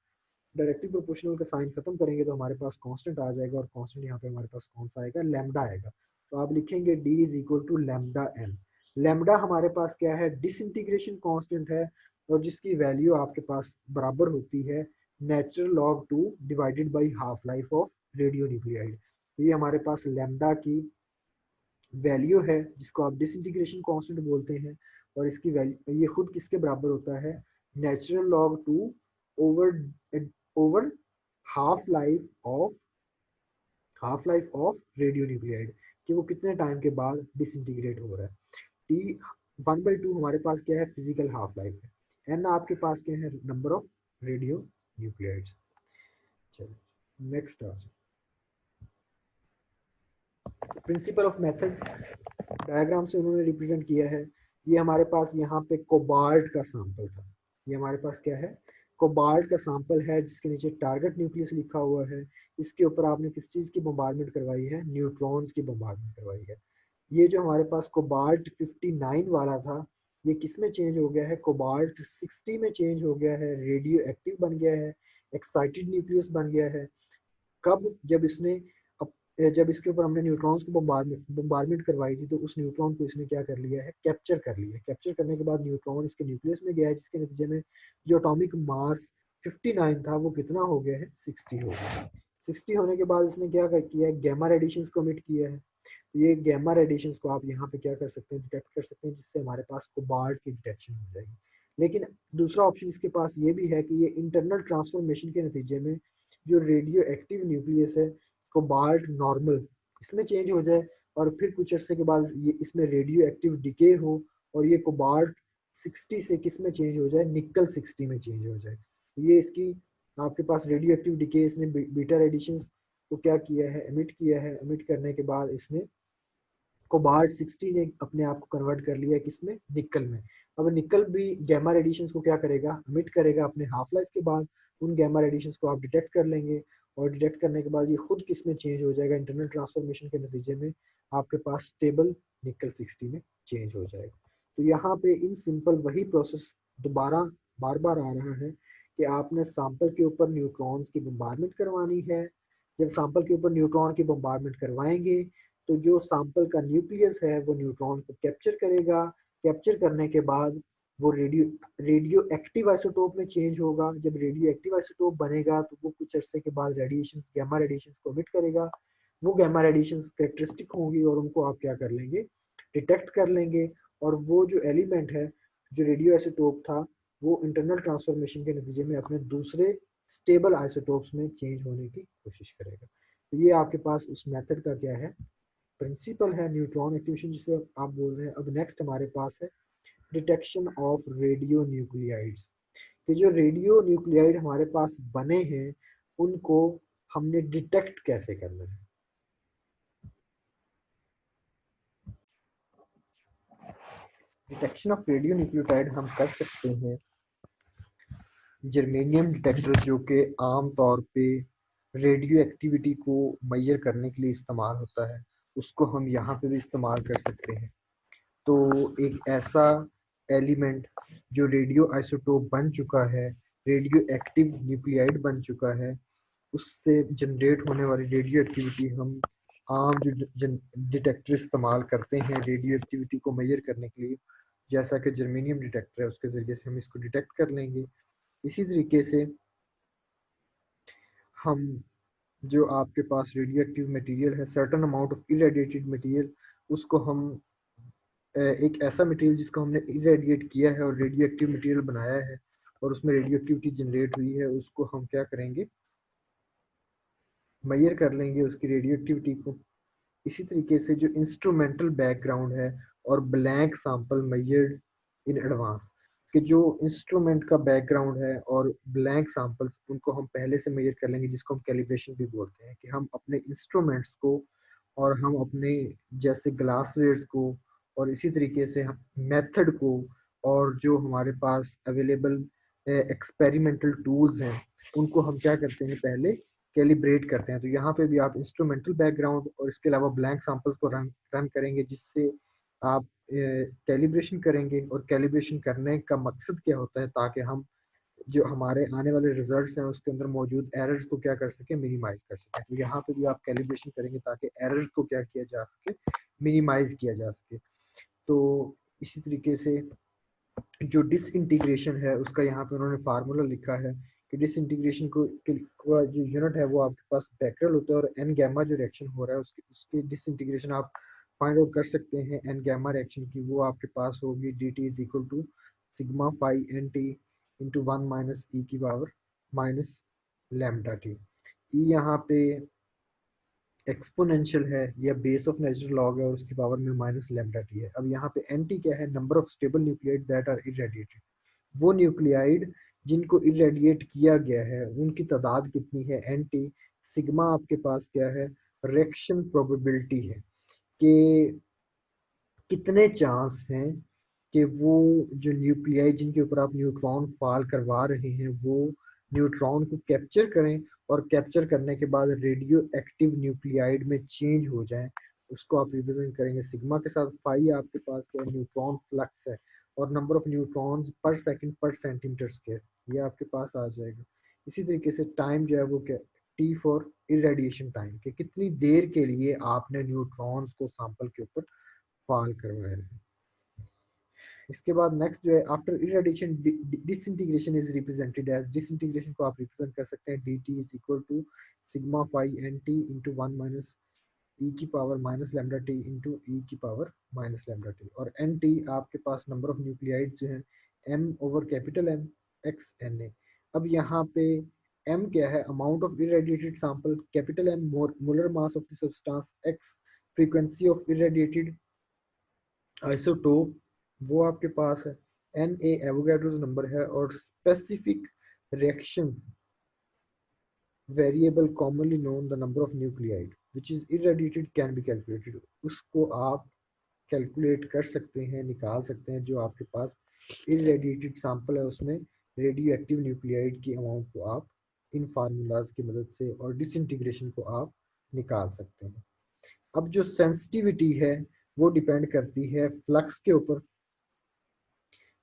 डायरेक्टली प्रोपोर्शनल का साइन खत्म करेंगे तो हमारे पास कांस्टेंट आ जाएगा, और कांस्टेंट यहाँ पे हमारे पास कौन सा आएगा, लैम्डा आएगा। तो आप लिखेंगे D is equal to lambda M. Lambda हमारे पास क्या है, डिसइंटीग्रेशन कांस्टेंट है, और जिसकी वैल्यू आपके पास बराबर होती है natural log 2 divided by half life of radio nuclide. तो ये हमारे पास लैम्डा की वैल्यू है, जिसको आप डिसइंटीग्रेशन कांस्टेंट बोलते हैं। और इसकी वैल्यू ये खुद किसके बराबर होता है, natural log 2 over over half life of radio nuclide, कि वो कितने टाइम के बाद डिसइंटीग्रेट हो रहा है। टी 1/2 हमारे पास क्या है, फिजिकल हाफ लाइफ है। एन आपके पास क्या है, नंबर ऑफ रेडियो न्यूक्लियाइड्स। चलो नेक्स्ट आ जाए, प्रिंसिपल ऑफ मेथड डायग्राम से उन्होंने रिप्रेजेंट किया है। ये हमारे पास यहाँ पे कोबाल्ट का सैंपल था। ये हमारे पास क्या है, कोबाल्ट का सैंपल है, जिसके नीचे टारगेट न्यूक्लियस लिखा हुआ है। इसके ऊपर आपने किस चीज़ की बम्बार्डमेंट करवाई है, न्यूट्रॉन्स की बम्बार्डमेंट करवाई है। ये जो हमारे पास कोबाल्ट 59 वाला था, ये किस में चेंज हो गया है, कोबाल्ट 60 में चेंज हो गया है, रेडियो एक्टिव बन गया है, एक्साइटेड न्यूक्लियस बन गया है। कब, जब इसके ऊपर हमने न्यूट्रॉन्स को बम्बारमेंट करवाई थी, तो उस न्यूट्रॉन को इसने क्या कर लिया है, कैप्चर कर लिया है। कैप्चर करने के बाद न्यूट्रॉन इसके न्यूक्लियस में गया है, जिसके नतीजे में जो एटॉमिक मास 59 था वो कितना हो गया है, 60 हो गया है। 60 होने के बाद इसने क्या किया है, गैमा रेडिएशंस को एमिट किया है। तो ये गैमा रेडिएशंस को आप यहाँ पे क्या कर सकते हैं, डिटेक्ट कर सकते हैं, जिससे हमारे पास कोबाल्ट की डिटेक्शन हो जाएगी। लेकिन दूसरा ऑप्शन इसके पास ये भी है कि ये इंटरनल ट्रांसफॉर्मेशन के नतीजे में जो रेडियो एक्टिव न्यूक्लियस है, कोबाल्ट नॉर्मल इसमें चेंज हो जाए, और फिर कुछ अर्से के बाद ये इसमें रेडियो एक्टिव डिके हो, और ये कोबाल्ट 60 से किस में चेंज हो जाए, निकल 60 में चेंज हो जाए। तो ये इसकी आपके पास रेडियो एक्टिव डिके, इसने बीटा रेडिएशंस को क्या किया है, एमिट किया है। एमिट करने के बाद इसने कोबाल्ट 60 ने अपने आप को कन्वर्ट कर लिया किसमें, निकल में। अब निकल भी गैमा रेडिएशंस को क्या करेगा, एमिट करेगा अपने हाफ लाइफ के बाद। उन गैमा रेडिएशंस को आप डिटेक्ट कर लेंगे, और डिटेक्ट करने के बाद ये खुद किस में चेंज हो जाएगा, इंटरनल ट्रांसफॉर्मेशन के नतीजे में आपके पास स्टेबल निकल 60 में चेंज हो जाएगा। तो यहाँ पे इन सिंपल वही प्रोसेस दोबारा बार बार आ रहा है कि आपने सैंपल के ऊपर न्यूट्रॉन्स की बम्बारमेंट करवानी है। जब सैंपल के ऊपर न्यूट्रॉन की बम्बारमेंट करवाएंगे, तो जो सैंपल का न्यूक्लियस है वो न्यूट्रॉन को कैप्चर करेगा। कैप्चर करने के बाद वो रेडियो एक्टिव आइसोटोप में चेंज होगा। जब रेडियो एक्टिव आइसोटोप बनेगा तो वो कुछ अरसे के बाद रेडिएशन, गैमा रेडिएशन को एमिट करेगा। वो गैमा रेडिएशन कैरेक्टरिस्टिक होंगी, और उनको आप क्या कर लेंगे, डिटेक्ट कर लेंगे। और वो जो एलिमेंट है, जो रेडियो आइसोटोप था, वो इंटरनल ट्रांसफॉर्मेशन के नतीजे में अपने दूसरे स्टेबल आइसोटोप्स में चेंज होने की कोशिश करेगा। तो ये आपके पास उस मेथड का क्या है, प्रिंसिपल है, न्यूट्रॉन एक्टिवेशन जिसे आप बोल रहे हैं। अब नेक्स्ट हमारे पास है डिटेक्शन ऑफ रेडियो न्यूक्लियाइड्स। कि जो रेडियो न्यूक्लियाइड हमारे पास बने हैं, उनको हमने डिटेक्ट कैसे करना है। डिटेक्शन ऑफ रेडियो न्यूक्लियोटाइड हम कर सकते हैं जर्मेनियम डिटेक्टर, जो कि आम तौर पे रेडियो एक्टिविटी को मेजर करने के लिए इस्तेमाल होता है, उसको हम यहाँ पे भी इस्तेमाल कर सकते हैं। तो एक ऐसा एलिमेंट जो रेडियो आइसोटोप बन चुका है, रेडियो एक्टिव न्यूक्लियाइड बन चुका है, उससे जनरेट होने वाली रेडियो एक्टिविटी हम आम जो डिटेक्टर इस्तेमाल करते हैं रेडियो एक्टिविटी को मेजर करने के लिए, जैसा कि जर्मेनियम डिटेक्टर है, उसके ज़रिए से हम इसको डिटेक्ट कर लेंगे। इसी तरीके से हम जो आपके पास रेडियो एक्टिव मटीरियल है, certain amount of irradiated material, उसको हम एक ऐसा मटेरियल जिसको हमने इरेडिएट किया है और रेडियो एक्टिव मटेरियल बनाया है और उसमें रेडियो एक्टिविटी जनरेट हुई है, उसको हम क्या करेंगे, मेजर कर लेंगे उसकी रेडियो एक्टिविटी को। इसी तरीके से जो इंस्ट्रूमेंटल बैकग्राउंड है और blank sample measured in advance, कि जो इंस्ट्रूमेंट का बैकग्राउंड है और ब्लैंक सैंपल्स, उनको हम पहले से मेजर कर लेंगे, जिसको हम कैलिब्रेशन भी बोलते हैं, कि हम अपने इंस्ट्रूमेंट्स को और हम अपने जैसे ग्लासवेयर्स को और इसी तरीके से मेथड को और जो हमारे पास अवेलेबल एक्सपेरिमेंटल टूल्स हैं, उनको हम क्या करते हैं, पहले कैलिब्रेट करते हैं। तो यहाँ पे भी आप इंस्ट्रूमेंटल बैकग्राउंड और इसके अलावा ब्लैंक सैंपल्स को रन करेंगे, जिससे आप कैलिब्रेशन करेंगे। और कैलिब्रेशन करने का मकसद क्या होता है, ताकि हम जो हमारे आने वाले रिजल्ट्स हैं उसके अंदर मौजूद एरर्स को क्या कर सके, मिनिमाइज कर सके। तो यहाँ पे भी आप कैलिब्रेशन करेंगे ताकि एरर्स को क्या किया जा सके, मिनिमाइज किया जा सके। तो इसी तरीके से जो डिसइंटीग्रेशन है उसका यहाँ पे उन्होंने फार्मूला लिखा है कि डिसइंटीग्रेशन को जो यूनिट है वो आपके पास बैक्रेल होता है, और एन गैमा जो रिएक्शन हो रहा है उसकी डिसइंटीग्रेशन आप फाइंड आउट कर सकते हैं एन गैमा रिएक्शन की। वो आपके पास होगी D T is equal to sigma phi N T into one minus e की power minus lambda T. E यहाँ पे एक्सपोनेंशियल है या बेस ऑफ नेचुरल लॉग है और उसकी पावर में माइनस लैम्डा टी है। अब यहाँ पे एन टी क्या है, number of stable nuclide that are irradiated. वो न्यूक्लियाइड जिनको इरेडिएट किया गया है उनकी तादाद कितनी है, एन टी। सिग्मा आपके पास क्या है, रिएक्शन प्रोबेबिलिटी है कि कितने चांस हैं कि वो जो न्यूक्लियाई जिनके ऊपर आप न्यूट्रॉन फॉल करवा रहे हैं वो न्यूट्रॉन को कैप्चर करें और कैप्चर करने के बाद रेडियो एक्टिव न्यूक्लियाइड में चेंज हो जाएं। उसको आप रिप्रेजेंट करेंगे सिग्मा के साथ। फाई आपके पास क्या है, न्यूट्रॉन फ्लक्स है और नंबर ऑफ न्यूट्रॉन्स पर सेकंड पर सेंटीमीटर स्क्वायर, ये आपके पास आ जाएगा। इसी तरीके से टाइम जो है वो क्या, टी फॉर इरेडिएशन टाइम, कि कितनी देर के लिए आपने न्यूट्रॉन्स को सैंपल के ऊपर फॉल करवाया है। इसके बाद नेक्स्ट जो है, after irradiation disintegration is represented as, disintegration को आप रिप्रेजेंट कर सकते हैं D T is equal to sigma phi N T into one minus e की power minus lambda T into e की पावर माइनस लैम्डा टी। और N T आपके पास नंबर ऑफ न्यूक्लियाइड जो है M over capital M X N A. अब यहाँ पे एम क्या है, amount of irradiated sample, capital M molar mass of the substance, X frequency of irradiated isotope वो आपके पास है, एन ए एवोगाड्रोस नंबर है, और specific reactions variable commonly known the number of nuclide which is irradiated can be calculated. उसको आप calculate कर सकते हैं, निकाल सकते हैं। जो आपके पास इरेडिएटेड सैंपल है उसमें रेडियो एक्टिव न्यूक्लियाइड की अमाउंट को आप इन फार्मूलाज की मदद से और डिसइंटीग्रेशन को आप निकाल सकते हैं। अब जो सेंसिटिविटी है वो डिपेंड करती है फ्लक्स के ऊपर,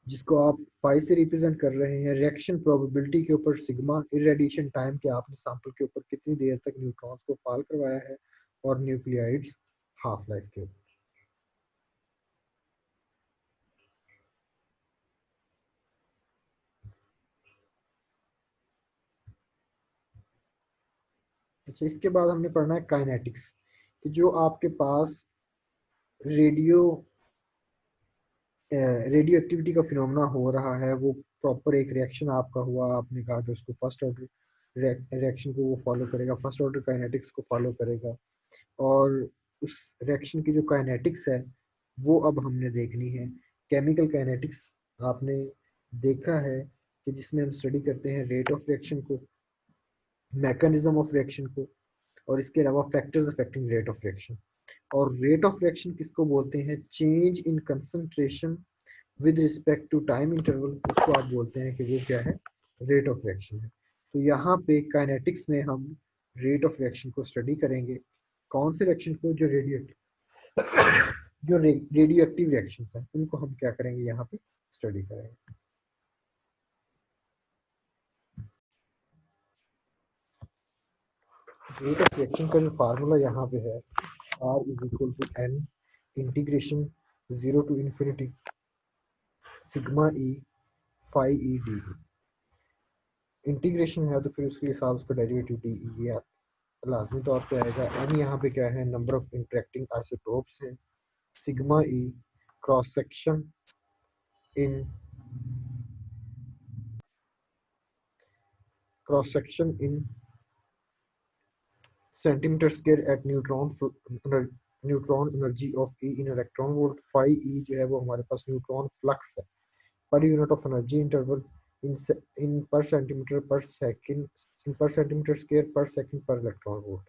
जिसको आप फाई से रिप्रेजेंट कर रहे हैं, रिएक्शन प्रोबेबिलिटी के ऊपर सिग्मा, इरेडिएशन टाइम के आपने सैंपल के ऊपर कितनी देर तक न्यूट्रॉन्स को फॉल करवाया है, और न्यूक्लियाइड्स हाफ लाइफ के ऊपर। अच्छा, इसके बाद हमने पढ़ना है काइनेटिक्स, कि जो आपके पास रेडियो रेडियो एक्टिविटी का फिनोमेना हो रहा है, वो प्रॉपर एक रिएक्शन आपका हुआ, आपने कहा कि उसको फर्स्ट ऑर्डर रिएक्शन को वो फॉलो करेगा, फर्स्ट ऑर्डर काइनेटिक्स को फॉलो करेगा। और उस रिएक्शन की जो काइनेटिक्स है वो अब हमने देखनी है। केमिकल काइनेटिक्स आपने देखा है कि जिसमें हम स्टडी करते हैं रेट ऑफ रिएक्शन को, मैकेनिज्म ऑफ रिएक्शन को, और इसके अलावा factors affecting rate of reaction. और रेट ऑफ रिएक्शन किसको बोलते हैं, change in concentration with respect to time interval, उसको आप बोलते हैं कि वो क्या है, रेट ऑफ रिएक्शन है। तो यहाँ पे काइनेटिक्स में हम रेट ऑफ रिएक्शन को स्टडी करेंगे। कौन से रिएक्शन को, जो रेडियो एक्टिव रिएक्शन है उनको हम क्या करेंगे, यहाँ पे स्टडी करेंगे। रेट ऑफ रिएक्शन का जो फार्मूला यहाँ पे है R is equal to n integration 0 to infinity sigma E phi E D. Integration है तो फिर उसके हिसाब से डेरिवेटिव डी ये लाजमी तौर पे आएगा। एन यहाँ पे क्या है, नंबर ऑफ इंटरेक्टिंग आइसोटोप्स हैं। Sigma E cross section in centimetre square at neutron energy of E in electron volt. Phi E जो है वो हमारे पास न्यूट्रॉन फ्लक्स है per unit of energy interval in in per centimetre per second in per centimetre square per second per electron volt.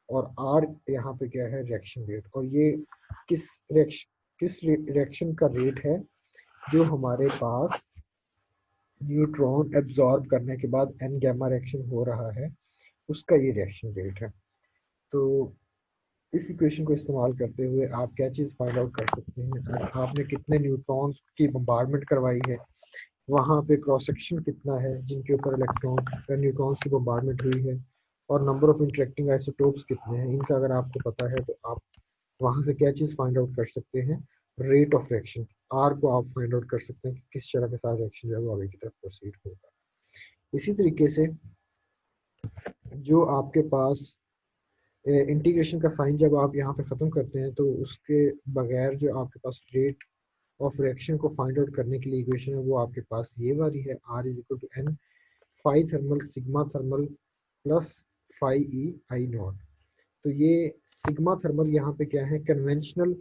और R यहाँ पे क्या है, रिएक्शन रेट। और ये किस रिएक्शन का रेट है जो हमारे पास न्यूट्रॉन एब्जॉर्ब करने के बाद एन गैमा रिएक्शन हो रहा है, उसका ये रिएक्शन रेट है। तो इस इक्वेशन को इस्तेमाल करते हुए आप क्या चीज़ फाइंड आउट कर सकते हैं, आपने कितने न्यूट्रॉन्स की बम्बार्डमेंट करवाई है, वहाँ पे क्रॉस सेक्शन कितना है जिनके ऊपर इलेक्ट्रॉन न्यूट्रॉन्स की बम्बार्डमेंट हुई है, और नंबर ऑफ इंटरेक्टिंग आइसोटोप्स कितने हैं, इनका अगर आपको पता है तो आप वहाँ से क्या चीज़ फाइंड आउट कर सकते हैं, रेट ऑफ रिएक्शन आर को आप फाइंड आउट कर सकते हैं कि किस तरह के साथ रिएक्शन जो है वो आगे की तरफ प्रोसीड होगा। इसी तरीके से जो आपके पास इंटीग्रेशन का साइन जब आप यहाँ पे ख़त्म करते हैं तो उसके बगैर जो आपके पास रेट ऑफ रिएक्शन को फाइंड आउट करने के लिए इक्वेशन है वो आपके पास ये वाली है, R is equal to N phi thermal sigma thermal plus phi E I naught. तो ये सिग्मा थर्मल यहाँ पे क्या है, कन्वेंशनल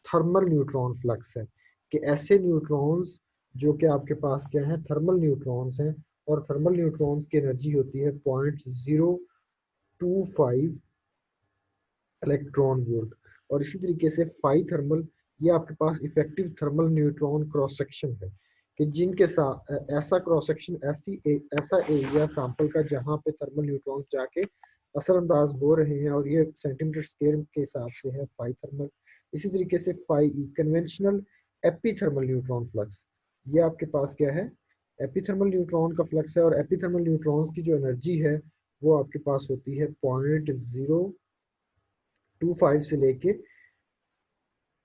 थर्मल न्यूट्रॉन फ्लक्स है कि ऐसे न्यूट्रॉन्स जो कि आपके पास क्या है, थर्मल न्यूट्रॉन्स हैं, और थर्मल न्यूट्रॉन्स की एनर्जी होती है 0.025 इलेक्ट्रॉन वोल्ट। और इसी तरीके से फाई थर्मल ये आपके पास effective thermal neutron cross section है कि जिनके साथ ऐसा क्रॉस सेक्शन ऐसा एरिया सैंपल का जहाँ पे थर्मल न्यूट्रॉन्स जाके असरअंदाज हो रहे हैं, और ये सेंटीमीटर स्क्वायर के हिसाब से है फाई थर्मल। इसी तरीके से phi E conventional epithermal neutron flux, ये आपके पास क्या है, एपीथर्मल न्यूट्रॉन का फ्लक्स है। और एपीथर्मल न्यूट्रॉन्स की जो एनर्जी है वो आपके पास होती है 0.025 से लेके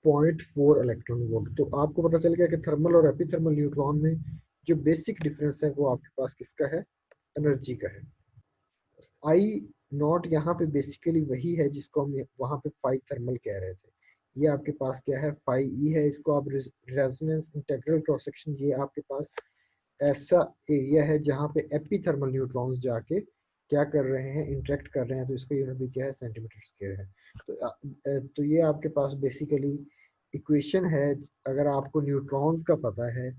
0.4 इलेक्ट्रॉन वोल्ट। तो आपको पता चल गया कि थर्मल और एपीथर्मल न्यूट्रॉन में जो बेसिक डिफरेंस है वो आपके पास किसका है, एनर्जी का है। आई नॉट यहाँ पे बेसिकली वही है जिसको हम वहाँ पे फाई थर्मल कह रहे थे, ये आपके पास क्या है, फाई ई है। इसको आप रेजोनेंस इंटीग्रल क्रॉस सेक्शन, ये आपके पास ऐसा एरिया है जहाँ पे एपीथर्मल न्यूट्रॉन्स जाके क्या कर रहे हैं, इंटरेक्ट कर रहे हैं, तो इसका यूनिट भी क्या है, सेंटीमीटर स्क्वायर है। तो ये आपके पास बेसिकली इक्वेशन है। अगर आपको न्यूट्रॉन्स का पता है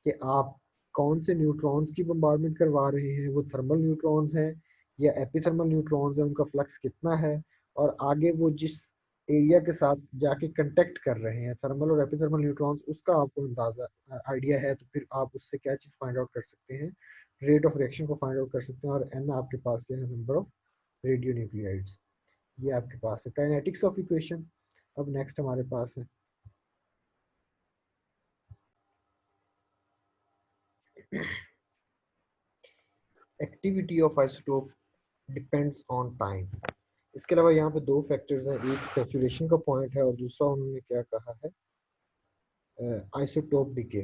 कि आप कौन से न्यूट्रॉन्स की बम्बार्डमेंट करवा रहे हैं, वो थर्मल न्यूट्रॉन्स हैं या एपीथर्मल न्यूट्रॉन्स हैं, उनका फ्लक्स कितना है, और आगे वो जिस एरिया के साथ जाके कंटेक्ट कर रहे हैं थर्मल और एपीथर्मल न्यूट्रॉन्स, उसका आपको अंदाजा आइडिया है, तो फिर आप उससे क्या चीज़ फाइंड आउट कर सकते हैं, रेट ऑफ रिएक्शन को फाइंड आउट कर सकते हैं। और एन आपके पास क्या है, नंबर ऑफ रेडियो न्यूक्लियाइड्स, ये आपके पास है काइनेटिक्स ऑफ इक्वेशन। अब नेक्स्ट हमारे पास है activity of isotope depends on time. इसके अलावा यहाँ पे दो फैक्टर्स हैं, एक सैचुरेशन का पॉइंट है और दूसरा उन्होंने क्या कहा है, आइसोटोप डिके।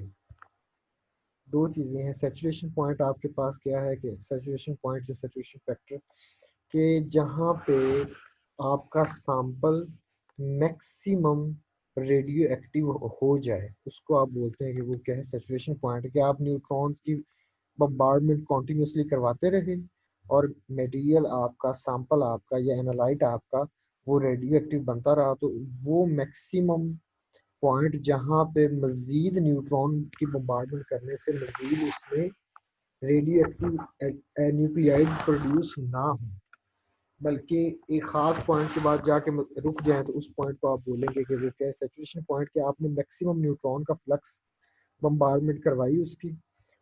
दो चीज़ें हैं, सैचुरेशन पॉइंट आपके पास क्या है कि सैचुरेशन पॉइंट या सैचुरेशन फैक्टर कि जहाँ पे आपका सैंपल मैक्सिमम रेडियो एक्टिव हो जाए, उसको आप बोलते हैं कि वो क्या है, सैचुरेशन पॉइंट। कि आप न्यूट्रॉन्स की बम्बार्डमेंट कॉन्टिन्यूसली करवाते रहे और मटेरियल आपका, सैंपल आपका या एनालाइट आपका वो रेडियो एक्टिव बनता रहा, तो वो मैक्सिमम पॉइंट जहाँ पे मजीद न्यूट्रॉन की बम्बार्डमेंट करने से मजीद उसमें रेडियो एक्टिव न्यूक्लियाइड्स प्रोड्यूस ना हो, बल्कि एक ख़ास पॉइंट के बाद जाके रुक जाए, तो उस पॉइंट को आप बोलेंगे कि वो क्या है, सैचुरेशन पॉइंट के आपने मैक्सिमम न्यूट्रॉन का फ्लक्स बम्बार्डमेंट करवाई उसकी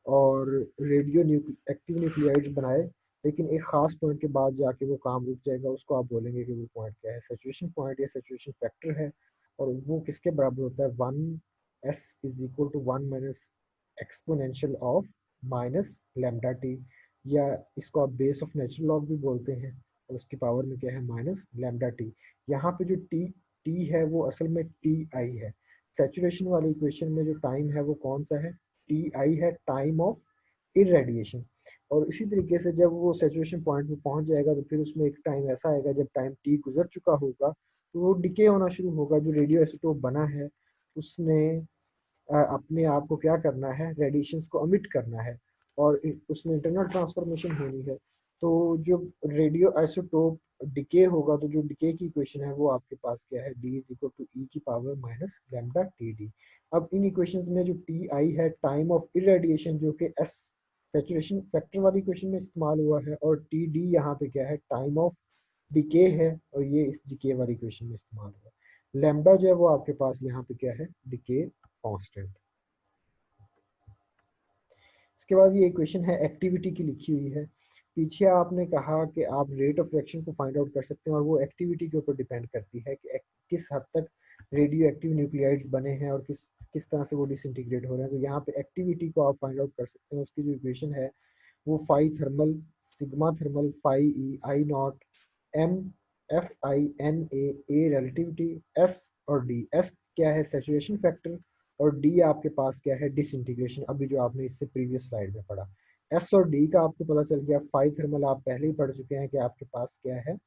और रेडियो एक्टिव न्यूक्लियाइड्स बनाए, लेकिन एक ख़ास पॉइंट के बाद जाके वो काम रुक जाएगा, उसको आप बोलेंगे कि वो पॉइंट क्या है, सैचुरेशन पॉइंट या सैचुरेशन फैक्टर है। और वो किसके बराबर होता है, 1s is equal to 1 minus exponential of minus lambda T, या इसको आप बेस ऑफ नेचुरल लॉग भी बोलते हैं, और उसकी पावर में क्या है, माइनस लेमडा टी। यहाँ पे जो टी टी है वो असल में टी आई है। सैचुरेशन वाली इक्वेशन में जो टाइम है वो कौन सा है, टी आई है, टाइम ऑफ इरेडिएशन। और इसी तरीके से जब वो सैचुरेशन पॉइंट पे पहुंच जाएगा तो फिर उसमें एक टाइम ऐसा आएगा जब टाइम टी गुजर चुका होगा तो वो डिके होना शुरू होगा। जो रेडियो आइसोटोप बना है उसने अपने आप को क्या करना है, रेडिएशंस को अमिट करना है और उसमें इंटरनल ट्रांसफॉर्मेशन होनी है। तो जो रेडियो आइसोटोप डिके होगा तो जो डिके की इक्वेशन है वो आपके पास क्या है, डी इज इक्वल टू ई की power minus lambda T D. अब इन इक्वेशंस में जो टी आई है टाइम ऑफ इरेडिएशन जो कि एस सैचुरेशन फैक्टर वाली इक्वेशन में इस्तेमाल हुआ है, और टी डी यहाँ पे क्या है, टाइम ऑफ डिके है और ये इस डिके वाली इक्वेशन में इस्तेमाल हुआ है। लैम्डा जो है वो आपके पास यहाँ पे क्या है, डिके कांस्टेंट। इसके बाद ये इक्वेशन है एक्टिविटी की लिखी हुई है। पीछे आपने कहा कि आप रेट ऑफ रिएक्शन को फाइंड आउट कर सकते हैं और वो एक्टिविटी के ऊपर डिपेंड करती है कि किस हद तक रेडियो एक्टिव न्यूक्लियाइड्स बने हैं और किस किस तरह से वो डिसइंटीग्रेट हो रहे हैं। तो यहाँ पे एक्टिविटी को आप फाइंड आउट कर सकते हैं। उसकी जो इक्वेशन है वो phi thermal sigma thermal phi E I naught M F I N A relativity, S और डी। एस क्या है, सैचुरेशन फैक्टर, और डी आपके पास क्या है, डिसइंटीग्रेशन, अभी जो आपने इससे प्रीवियस स्लाइड में पढ़ा। एस और डी का आपको पता चल गया। फाई थर्मल आप पहले ही पढ़ चुके हैं कि आपके पास क्या है,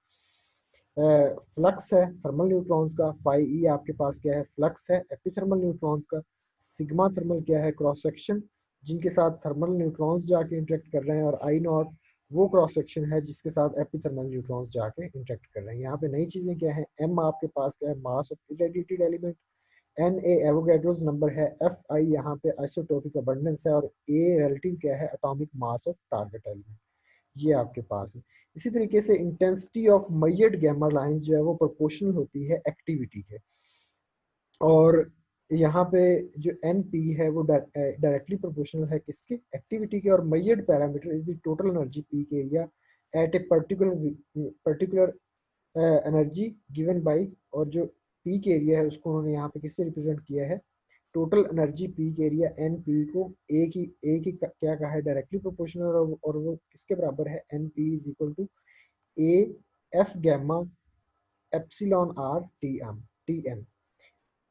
फ्लक्स है थर्मल न्यूट्रॉन्स का। फाई ई आपके पास क्या है, फ्लक्स है एपिथर्मल न्यूट्रॉन्स का। सिग्मा थर्मल क्या है, क्रॉस सेक्शन जिनके साथ थर्मल न्यूट्रॉन्स जाके इंटरेक्ट कर रहे हैं, और आई नॉट वो क्रॉस सेक्शन है जिसके साथ एपिथर्मल न्यूट्रॉन्स जाके इंटरेक्ट कर रहे हैं। यहाँ पे नई चीजें क्या है, एम आपके पास क्या है, mass of irradiated element, N A Avogadro's number है, एफ आई यहाँ पे आइसोटोपिक अबंडेंस है, और ए रिलेटिव क्या है, atomic mass of target element. ये आपके पास है। इसी तरीके से intensity of measured gamma lines जो है वो प्रोपोर्शनल होती है एक्टिविटी के। और यहाँ पे जो एन पी है वो डायरेक्टली प्रोपोर्शनल है किसके, एक्टिविटी के। और measured parameter is the total energy peak area at a particular energy given by, और जो पीक एरिया है उसको उन्होंने यहाँ पे किससे रिप्रेजेंट किया है, total energy peak area N P को ए की क्या कहा है, डायरेक्टली प्रोपोर्शनल, और वो किसके बराबर है, N P is equal to A F gamma epsilon R T M.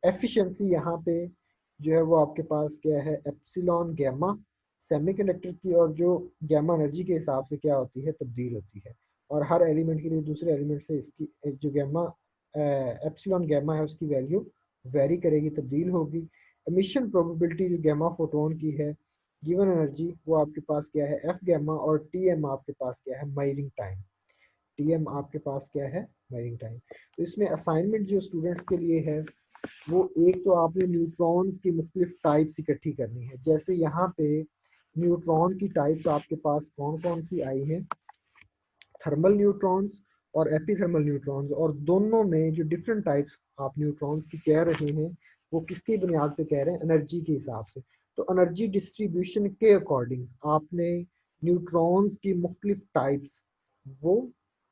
Efficiency यहाँ पे जो है वो आपके पास क्या है, एप्सिलॉन गैमा सेमीकंडक्टर की, और जो गैमा एनर्जी के हिसाब से क्या होती है, तब्दील होती है। और हर एलिमेंट के लिए दूसरे एलिमेंट से इसकी जो गैमा एप्सिलॉन गैमा है उसकी वैल्यू वेरी करेगी, तब्दील होगी। एमिशन प्रोबेबिलिटी जो गैमा फोटोन की है गिवन एनर्जी वो आपके पास क्या है, एफ गैमा, और टी एम आपके पास क्या है, मेजरिंग टाइम। टी एम आपके पास क्या है, मेजरिंग टाइम। तो इसमें असाइनमेंट जो स्टूडेंट्स के लिए है वो एक, तो आपने न्यूट्रॉन्स की मुख्तलिफ टाइप्स इकट्ठी करनी है। जैसे यहाँ पे न्यूट्रॉन की टाइप्स आपके पास कौन कौन सी आई है, थर्मल न्यूट्रॉन्स और एपीथर्मल न्यूट्रॉन्स, और दोनों में जो डिफरेंट टाइप्स आप न्यूट्रॉन्स की कह रहे हैं वो किसकी बुनियाद पे कह रहे हैं, एनर्जी के हिसाब से। तो एनर्जी डिस्ट्रीब्यूशन के अकॉर्डिंग आपने न्यूट्रॉन्स की मुख्तलिफ टाइप्स वो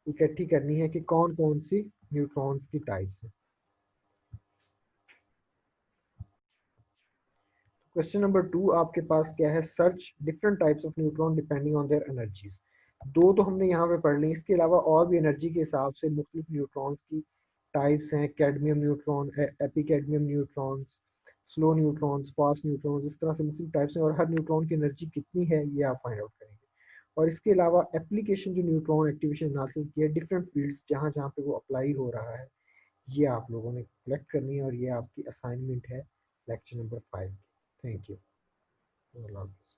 इकट्ठी करनी है कि कौन कौन सी न्यूट्रॉन्स की टाइप्स है। क्वेश्चन नंबर 2 आपके पास क्या है, search different types of neutron depending on their energies. दो तो हमने यहाँ पे पढ़ ली, इसके अलावा और भी एनर्जी के हिसाब से मुख्तलिफ न्यूट्रॉन्स की टाइप्स हैं। Cadmium neutron, AP cadmium neutrons, slow neutrons, fast neutrons, इस तरह से मुख्तलिफ टाइप्स हैं, और हर न्यूट्रॉन की एनर्जी कितनी है ये आप फाइंड आउट करेंगे। और इसके अलावा एप्लीकेशन जो न्यूट्रॉन एक्टिवेशन एनालिसिस की है, डिफरेंट फील्ड्स जहाँ जहाँ पे वो अप्लाई हो रहा है, ये आप लोगों ने कलेक्ट करनी है, और ये आपकी असाइनमेंट है lecture number 5। Thank you. Allah Hafiz.